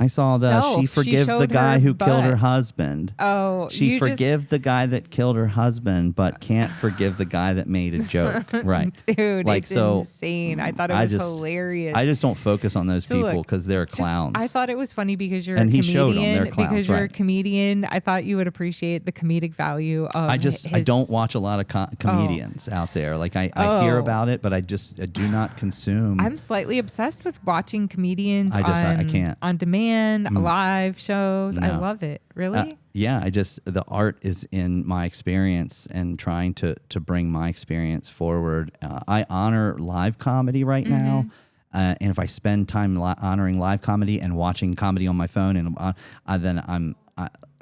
I saw she forgive the guy who killed her husband. Oh, she forgive the guy that killed her husband, but can't forgive the guy that made a joke. Right, dude, like, it's insane. I thought it was hilarious. I just don't focus on those people because they're clowns. I thought it was funny because you're and a he comedian. showed them they're clowns. Because you're a comedian, I thought you would appreciate the comedic value of. I don't watch a lot of comedians out there. Like I hear about it, but I do not consume. I'm slightly obsessed with watching comedians. I can't on demand. Live shows. No. I love it. Really? Yeah, the art is in my experience and trying to bring my experience forward. I honor live comedy right now. And if I spend time honoring live comedy and watching comedy on my phone, and then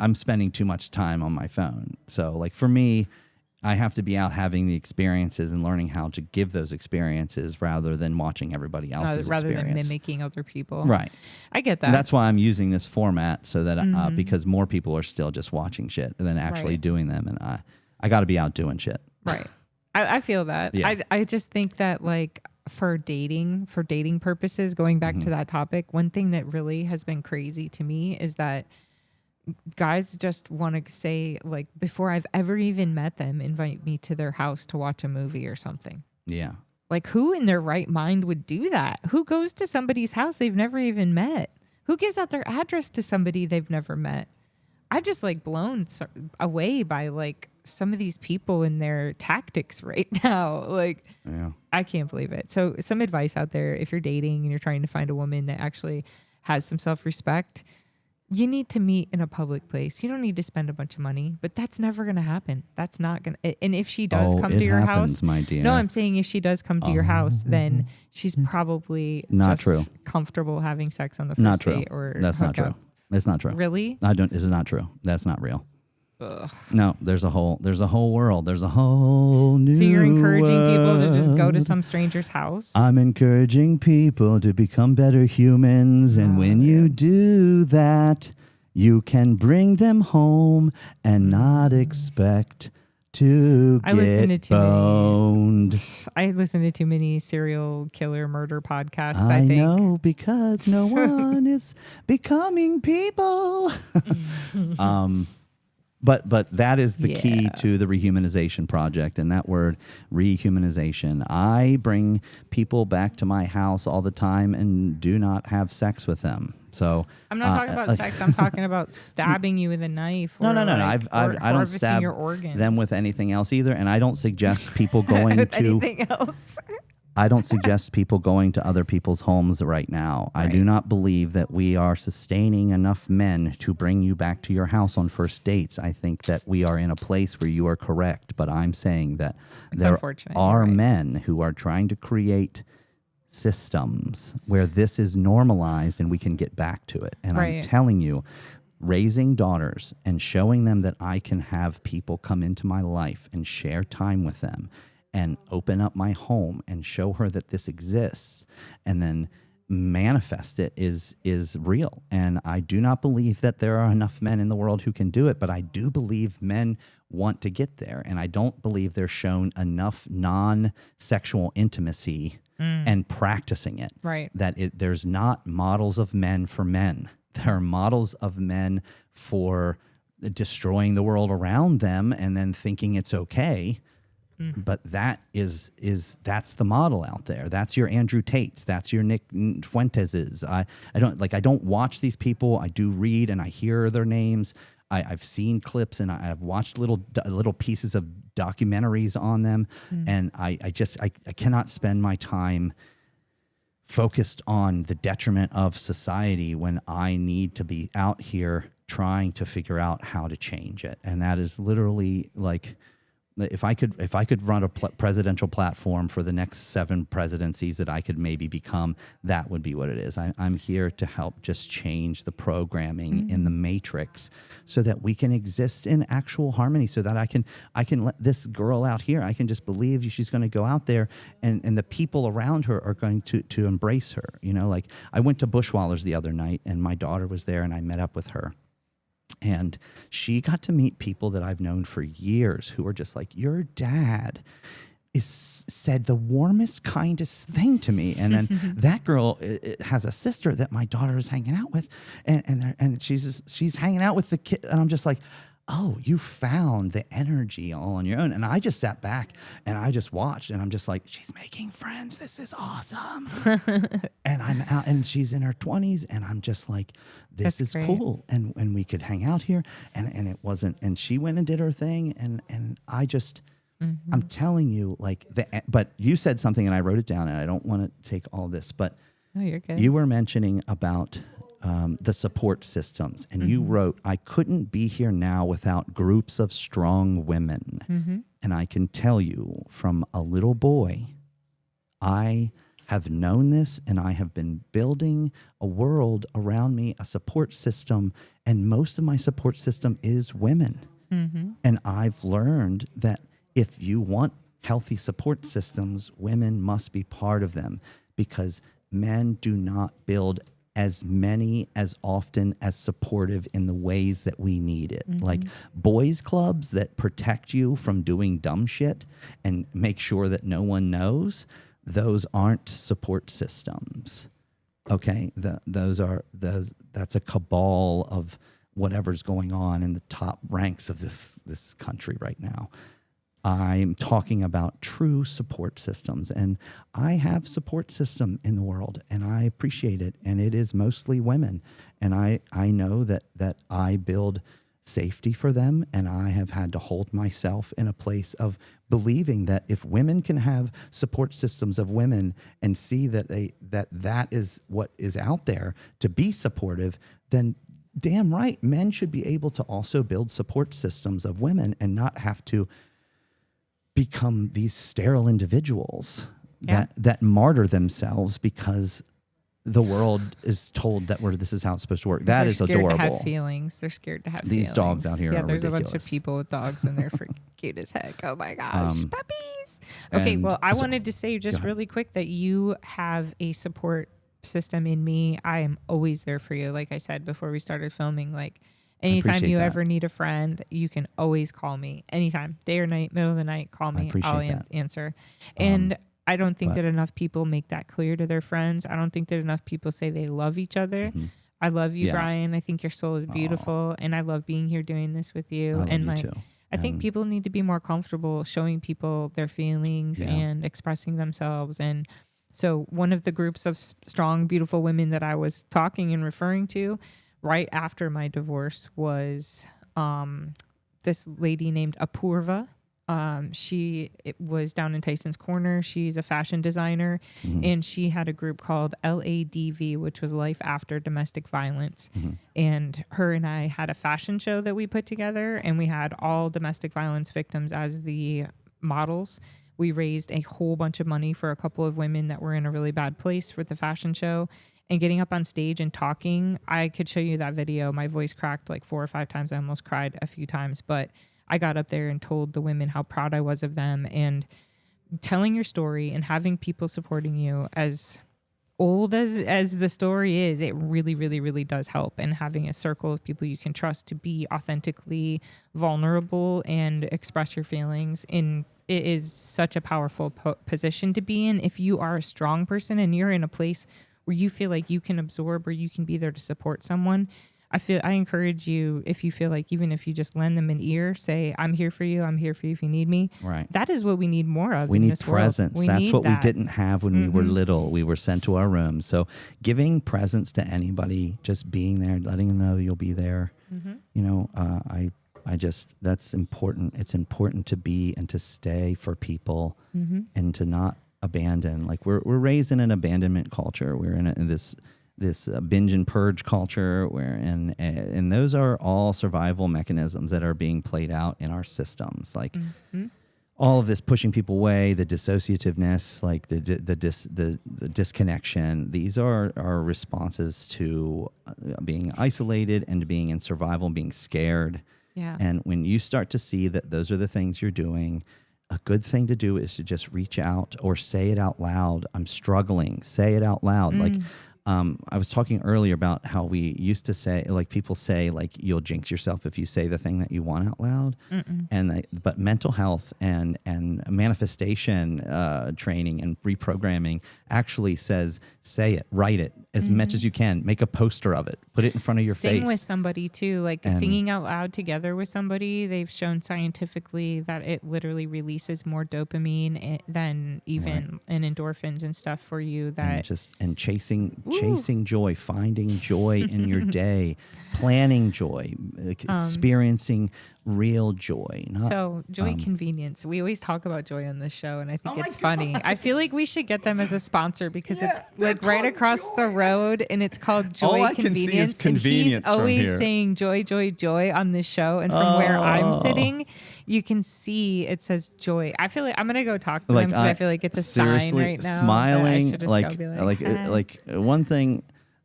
I'm spending too much time on my phone. So like for me, I have to be out having the experiences and learning how to give those experiences rather than watching everybody else's rather experience. than mimicking other people. Right. I get that. And that's why I'm using this format so that because more people are still just watching shit than actually doing them. And I got to be out doing shit. Right. I feel that. Yeah. I just think that like for dating purposes, going back to that topic, one thing that really has been crazy to me is that guys just want to say, like, before I've ever even met them, invite me to their house to watch a movie or something. Yeah. Like, who in their right mind would do that? Who goes to somebody's house they've never even met? Who gives out their address to somebody they've never met? I'm just like blown away by like some of these people and their tactics right now. Like, I can't believe it. So some advice out there, if you're dating and you're trying to find a woman that actually has some self-respect, you need to meet in a public place. You don't need to spend a bunch of money, but that's never going to happen. That's not going to. And if she does come to your house, my dear. No, I'm saying if she does come to your house, then she's probably not just comfortable having sex on the first not true. date. Or that's not true. It's not true. Really? It's not true. That's not real. Ugh. No, there's a whole world. There's a whole new. So you're encouraging people to just go to world. some stranger's house? I'm encouraging people to become better humans, and when you do that, you can bring them home and not expect to get boned. I listen to too many serial killer murder podcasts. I think. know, because no one is becoming people. But that is the key to the rehumanization project, and that word rehumanization. I bring people back to my house all the time and do not have sex with them. So I'm not talking about sex. I'm talking about stabbing you with a knife. No. Like, I don't stab your organs. them with anything else either, and I don't suggest people going to anything else. I don't suggest people going to other people's homes right now. Right. I do not believe that we are sustaining enough men to bring you back to your house on first dates. I think that we are in a place where you are correct, but I'm saying that there are men who are trying to create systems where this is normalized and we can get back to it. And I'm telling you, raising daughters and showing them that I can have people come into my life and share time with them and open up my home and show her that this exists, and then manifest it is real. And I do not believe that there are enough men in the world who can do it, but I do believe men want to get there. And I don't believe they're shown enough non-sexual intimacy and practicing it. Right. That there's not models of men for men. There are models of men for destroying the world around them and then thinking it's okay. But that's the model out there. That's your Andrew Tates. That's your Nick Fuenteses. I don't watch these people. I do read and I hear their names. I've seen clips and I've watched little pieces of documentaries on them. And I cannot spend my time focused on the detriment of society when I need to be out here trying to figure out how to change it. And that is literally like, if I could run a presidential platform for the next 7 presidencies that I could maybe become, that would be what it is. I'm here to help just change the programming in the matrix so that we can exist in actual harmony, so that I can let this girl out here, I can just believe she's going to go out there and the people around her are going to embrace her. You know, like I went to Bushwallers the other night and my daughter was there and I met up with her. And she got to meet people that I've known for years who are just like, your dad said the warmest, kindest thing to me. And then that girl has a sister that my daughter is hanging out with. And she's hanging out with the kid. And I'm just like, oh, you found the energy all on your own. And I just sat back and I just watched and I'm just like, she's making friends. This is awesome. And I'm out and she's in her 20s and I'm just like, this is cool. And we could hang out here. And it wasn't, and she went and did her thing. And I just, I'm telling you, like, but you said something and I wrote it down and I don't want to take all this, but you're good. You were mentioning about the support systems. And you wrote, I couldn't be here now without groups of strong women. And I can tell you from a little boy, I have known this and I have been building a world around me, a support system. And most of my support system is women. And I've learned that if you want healthy support systems, women must be part of them because men do not build as many as often as supportive in the ways that we need it. Like boys clubs that protect you from doing dumb shit and make sure that no one knows, those aren't support systems. Okay? That's a cabal of whatever's going on in the top ranks of this country right now. I'm talking about true support systems, and I have support system in the world, and I appreciate it, and it is mostly women, and I know that I build safety for them, and I have had to hold myself in a place of believing that if women can have support systems of women and see that that is what is out there to be supportive, then damn right, men should be able to also build support systems of women and not have to become these sterile individuals that martyr themselves because the world is told that this is how it's supposed to work. That is adorable. They're scared to have feelings. They're scared to have these feelings. Dogs out here are there's ridiculous. A bunch of people with dogs and they're freaking cute as heck. Oh my gosh, puppies. Okay, well, I wanted to say just really quick that you have a support system in me. I am always there for you. Like I said before we started filming, like anytime you ever need a friend, you can always call me. Anytime, day or night, middle of the night, call me. I'll answer. And I don't think that enough people make that clear to their friends. I don't think that enough people say they love each other. I love you, Bryan. I think your soul is beautiful, and I love being here doing this with you. I think people need to be more comfortable showing people their feelings and expressing themselves. And so one of the groups of strong, beautiful women that I was talking and referring to right after my divorce was this lady named Apurva. She was down in Tyson's Corner. She's a fashion designer, and she had a group called LADV, which was Life After Domestic Violence. And her and I had a fashion show that we put together, and we had all domestic violence victims as the models. We raised a whole bunch of money for a couple of women that were in a really bad place for the fashion show. And getting up on stage and talking, I could show you that video. My voice cracked like 4 or 5 times. I almost cried a few times, but I got up there and told the women how proud I was of them, and telling your story and having people supporting you as old as the story is, it really, really, really does help. And having a circle of people you can trust to be authentically vulnerable and express your feelings it is such a powerful position to be in. If you are a strong person and you're in a place where you feel like you can absorb or you can be there to support someone, I encourage you, if you feel like, even if you just lend them an ear, say, I'm here for you if you need me. Right. That is what we need more of. We in need this presence. world. That's what that. we didn't have when we were little. We were sent to our rooms. So giving presence to anybody, just being there, letting them know you'll be there. You know, that's important. It's important to be and to stay for people and to not abandon. Like we're raised in an abandonment culture. We're in this binge and purge culture and those are all survival mechanisms that are being played out in our systems. Like all of this pushing people away, the dissociativeness, like the disconnection. These are our responses to being isolated and to being in survival and being scared. Yeah. And when you start to see that those are the things you're doing, a good thing to do is to just reach out or say it out loud. I'm struggling. Say it out loud. Like, I was talking earlier about how we used to say, like people say, like you'll jinx yourself if you say the thing that you want out loud. But mental health and manifestation training and reprogramming actually says, say it, write it as much as you can, make a poster of it, put it in front of your face. Sing with somebody too, like singing out loud together with somebody. They've shown scientifically that it literally releases more dopamine than even and endorphins and stuff for you. That and chasing joy, finding joy in your day, planning joy, experiencing real joy. So joy convenience. We always talk about joy on this show, and I think it's funny. I feel like we should get them as a sponsor because it's like right across the road, and it's called Joy Convenience. And he's always saying joy, joy, joy on this show. And from where I'm sitting, you can see it says joy. I feel like I'm gonna go talk to them because I feel like it's a sign right now. Smiling, like one thing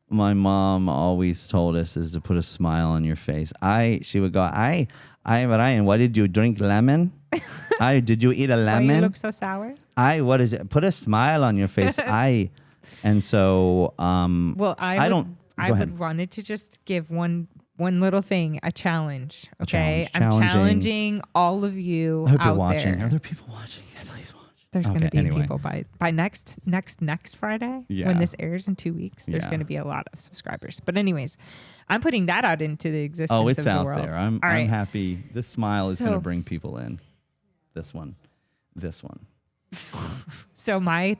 my mom always told us is to put a smile on your face. She would go, Bryan, what did you drink? Lemon? Did you eat a lemon? Why you look so sour? What is it? Put a smile on your face. And so, well, I would wanted to just give one little thing, a challenge. Okay. I'm challenging all of you. I hope you're watching. Are there people watching? Please watch. There's going to be people by next Friday when this airs in 2 weeks. There's going to be a lot of subscribers. But anyways, I'm putting that out into the existence of the world. Oh, it's out there. I'm happy. This smile is going to bring people in. This one. So my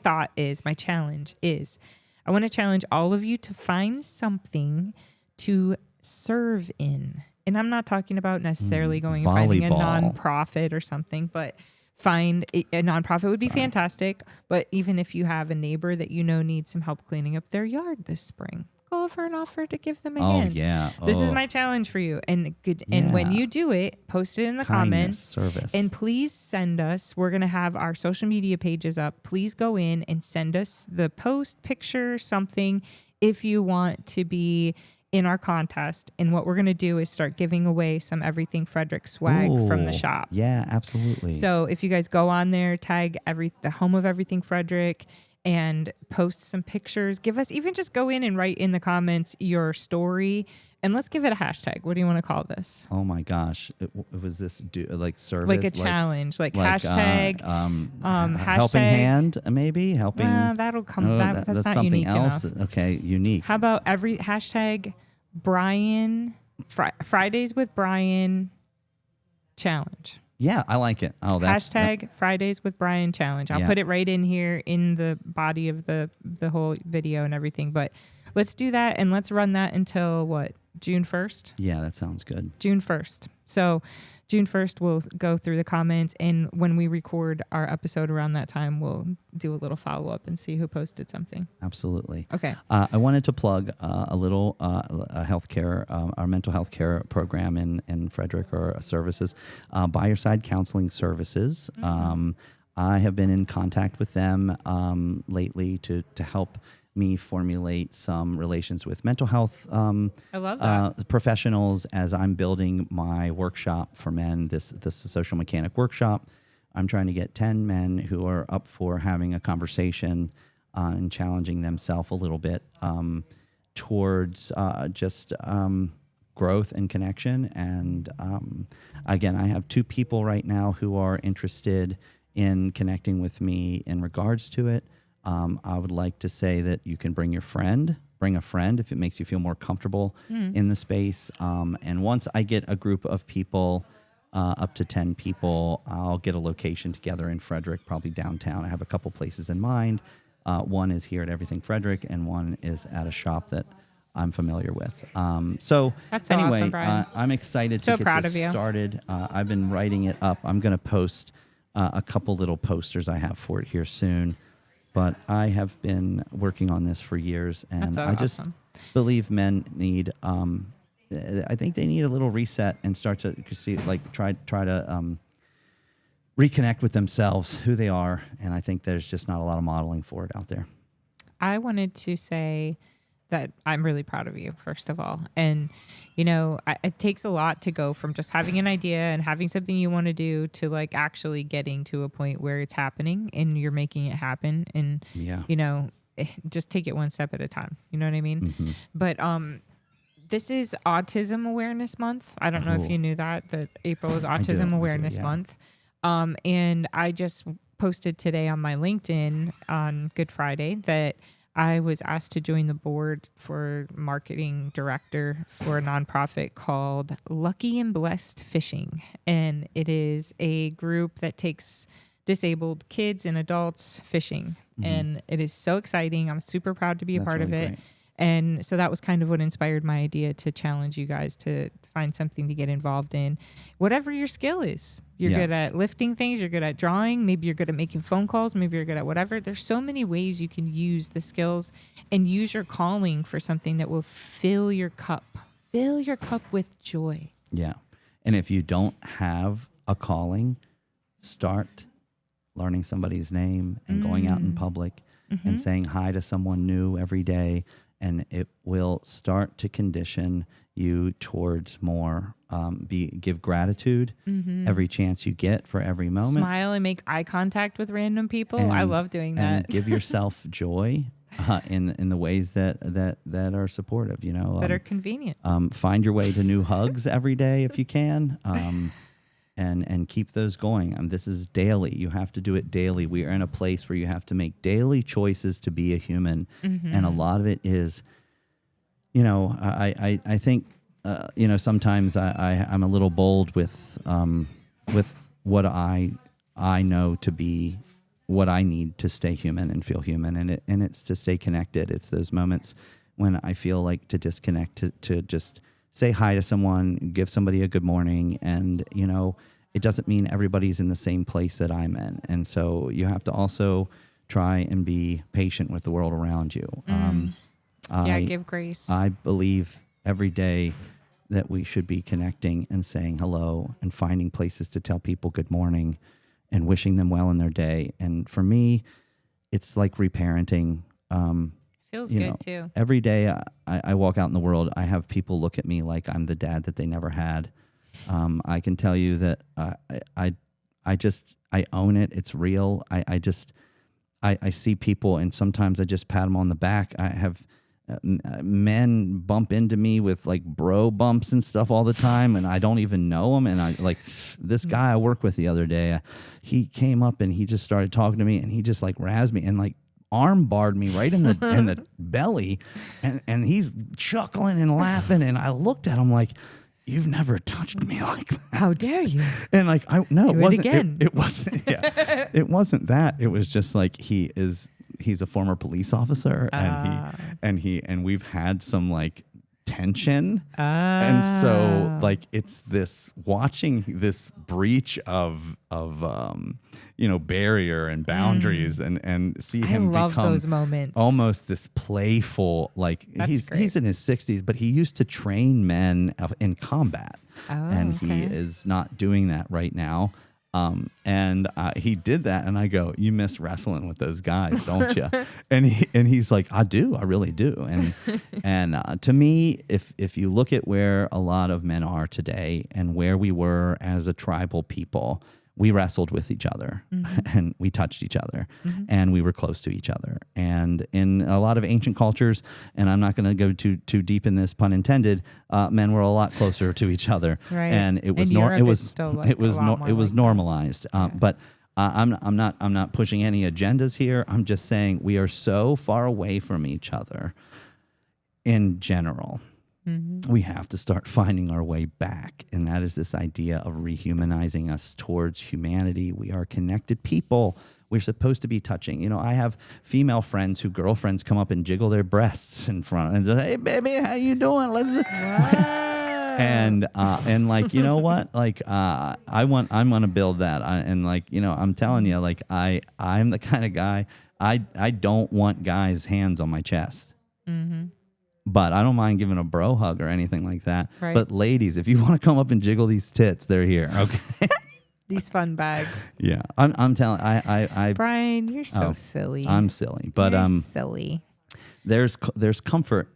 challenge is, I want to challenge all of you to find something to serve in. And I'm not talking about necessarily going and finding a nonprofit or something, but find a nonprofit would be fantastic. But even if you have a neighbor that you know needs some help cleaning up their yard this spring, go for an offer to give them a hand. This is my challenge for you. And and when you do it, post it in the comments. Service. And please send us. We're gonna have our social media pages up. Please go in and send us the post, picture, something if you want to be in our contest. And what we're going to do is start giving away some Everything Frederick swag from the shop. Yeah, absolutely. So if you guys go on there, tag the home of Everything Frederick and post some pictures, just go in and write in the comments your story, and let's give it a hashtag. What do you want to call this? Oh my gosh. Was this service? Like a challenge, hashtag, helping hashtag, hand, maybe helping. That'll come. That's not something unique else. enough. Okay. Unique. How about hashtag Bryan, Fridays with Bryan challenge. Yeah, I like it. Oh, hashtag Fridays with Bryan challenge. I'll put it right in here in the body of the whole video and everything. But let's do that, and let's run that until what? June 1st? Yeah, that sounds good. June 1st. So June 1st, we'll go through the comments, and when we record our episode around that time, we'll do a little follow-up and see who posted something. Absolutely. Okay. I wanted to plug a little healthcare, our mental health care program in Frederick, or services, By Your Side Counseling Services. I have been in contact with them lately to help me formulate some relations with mental health I love that. Professionals as I'm building my workshop for men, this social mechanic workshop. I'm trying to get 10 men who are up for having a conversation and challenging themselves a little bit towards just growth and connection. And again, I have 2 people right now who are interested in connecting with me in regards to it. I would like to say that you can bring a friend if it makes you feel more comfortable in the space. And once I get a group of people, up to 10 people, I'll get a location together in Frederick, probably downtown. I have a couple places in mind. One is here at Everything Frederick, and one is at a shop that I'm familiar with. So That's so anyway, awesome, Bryan. I'm excited So to get proud this of you. started. I've been writing it up. I'm going to post a couple little posters I have for it here soon. But I have been working on this for years, and That's so I just awesome. believe men need. I think they need a little reset and start to see, like, try to reconnect with themselves, who they are, and I think there's just not a lot of modeling for it out there. I wanted to say that I'm really proud of you, first of all. And, you know, it takes a lot to go from just having an idea and having something you want to do to like actually getting to a point where it's happening and you're making it happen. And, Yeah. you know, just take it one step at a time. You know what I mean? Mm-hmm. But this is Autism Awareness Month. I don't know if you knew that April is Autism Awareness yeah. Month. And I just posted today on my LinkedIn on Good Friday that I was asked to join the board for marketing director for a nonprofit called Lucky and Blessed Fishing. And it is a group that takes disabled kids and adults fishing. Mm-hmm. And it is so exciting. I'm super proud to be a part really of it. Great. And so that was kind of what inspired my idea to challenge you guys to find something to get involved in. Whatever your skill is. You're good at lifting things. You're good at drawing. Maybe you're good at making phone calls. Maybe you're good at whatever. There's so many ways you can use the skills and use your calling for something that will fill your cup. Fill your cup with joy. Yeah. And if you don't have a calling, start learning somebody's name and going out in public and saying hi to someone new every day. And it will start to condition you towards more, give gratitude every chance you get for every moment. Smile and make eye contact with random people. I love doing that. And give yourself joy in the ways that are supportive, you know. That are convenient. Find your way to new hugs every day if you can. And keep those going. This is daily. You have to do it daily. We are in a place where you have to make daily choices to be a human. And a lot of it is, you know, I think, you know, sometimes I'm a little bold with what I know to be what I need to stay human and feel human. And it's to stay connected. It's those moments when I feel like to disconnect, to just say hi to someone, give somebody a good morning. And, you know, it doesn't mean everybody's in the same place that I'm in. And so you have to also try and be patient with the world around you. Give grace. I believe every day that we should be connecting and saying hello and finding places to tell people good morning and wishing them well in their day. And for me, it's like reparenting. Feels you good know, too. Every day I walk out in the world, I have people look at me like I'm the dad that they never had. I can tell you that I own it. It's real. I see people, and sometimes I just pat them on the back. I have men bump into me with like bro bumps and stuff all the time, and I don't even know them. And I like this guy I work with the other day. He came up and he just started talking to me, and he just like razzed me and like arm barred me right in the belly, and he's chuckling and laughing, and I looked at him like, "You've never touched me like that. How dare you?" And like, it wasn't. Again. It wasn't. Yeah, it wasn't that. It was just like he's a former police officer, and we've had some like tension, and so like it's this watching this breach of you know, barrier and boundaries, and see him become those moments. Almost this playful, like he's in his 60s, but he used to train men in combat, and he is not doing that right now. And he did that, and I go, "You miss wrestling with those guys, don't you?" and he's like, "I do, I really do." And to me, if you look at where a lot of men are today and where we were as a tribal people, we wrestled with each other and we touched each other and we were close to each other. And in a lot of ancient cultures, and I'm not going to go too deep in this, pun intended, men were a lot closer to each other. Right. And it was normalized. But I'm not pushing any agendas here. I'm just saying we are so far away from each other in general. We have to start finding our way back. And that is this idea of rehumanizing us towards humanity. We are connected people. We're supposed to be touching. You know, I have female friends who girlfriends come up and jiggle their breasts in front and say, "Hey, baby, how you doing? Let's." And like, you know what? Like, I'm going to build that. And like, you know, I'm telling you, like, I'm the kind of guy, I don't want guys' hands on my chest. But I don't mind giving a bro hug or anything like that. Right. But ladies, if you want to come up and jiggle these tits, they're here. Okay. These fun bags. Yeah. I'm telling I Bryan, you're so silly. I'm silly. But you're silly. There's comfort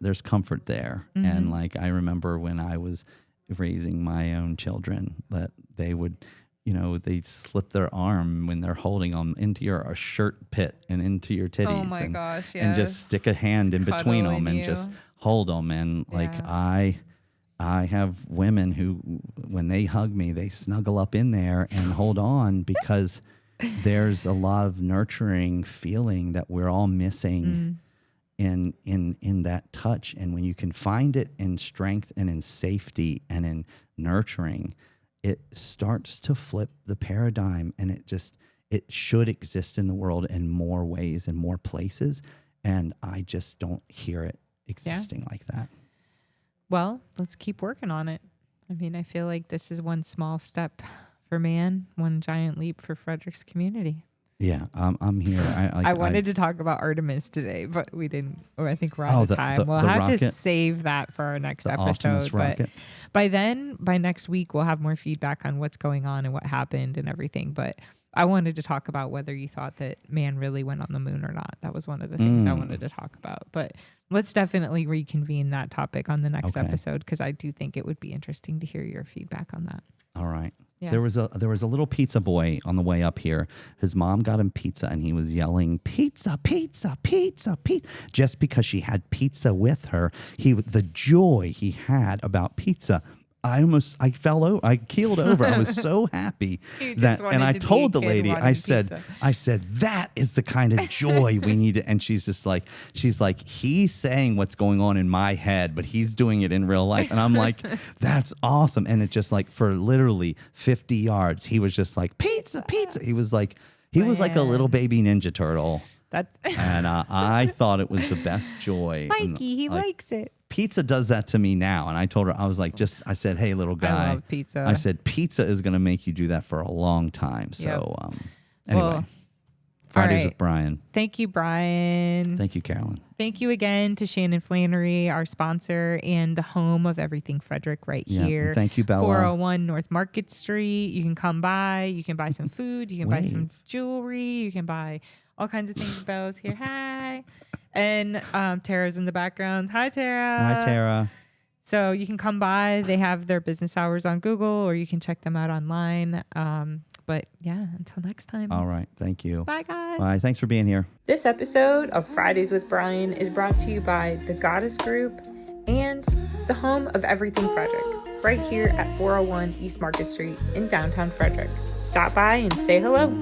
there. And like I remember when I was raising my own children that they would, you know, they slip their arm when they're holding them into your shirt pit and into your titties. Oh my gosh, yeah. And just stick a hand in between them and just hold them. And like I have women who, when they hug me, they snuggle up in there and hold on because there's a lot of nurturing feeling that we're all missing in that touch. And when you can find it in strength and in safety and in nurturing, it starts to flip the paradigm, and it should exist in the world in more ways and more places. And I just don't hear it existing like that. Well, let's keep working on it. I mean, I feel like this is one small step for man, one giant leap for Frederick's community. Yeah, I'm here. I wanted to talk about Artemis today, but we didn't. Or I think we're out of time. We'll have to save that for our next episode. But by next week, we'll have more feedback on what's going on and what happened and everything. But I wanted to talk about whether you thought that man really went on the moon or not. That was one of the things I wanted to talk about. But let's definitely reconvene that topic on the next episode, because I do think it would be interesting to hear your feedback on that. All right. Yeah. There was a little pizza boy on the way up here. His mom got him pizza, and he was yelling, "Pizza, pizza, pizza, pizza!" Just because she had pizza with her, the joy he had about pizza. I keeled over. I was so happy and I told the lady, I said, that is the kind of joy we need. And she's like, he's saying what's going on in my head, but he's doing it in real life. And I'm like, that's awesome. And it just like for literally 50 yards, he was just like, pizza, pizza. He was like a little baby Ninja Turtle. And I thought it was the best joy. Mikey, he likes it. Pizza does that to me now. And I told her, I was like, I said, hey, little guy. I love pizza. I said, pizza is going to make you do that for a long time. So anyway, Fridays with Bryan. Thank you, Bryan. Thank you, Carolyn. Thank you again to Shannon Flannery, our sponsor, and the home of Everything Frederick here. Thank you, Bella. 401 North Market Street. You can come by. You can buy some food. You can buy some jewelry. You can buy all kinds of things. Bella's here. Hi. And Tara's in the background. Hi, Tara. Hi, Tara. So you can come by. They have their business hours on Google, or you can check them out online. But yeah, until next time. All right. Thank you. Bye, guys. Bye. Thanks for being here. This episode of Fridays with Bryan is brought to you by the Goddess Group and the home of Everything Frederick, right here at 401 East Market Street in downtown Frederick. Stop by and say hello.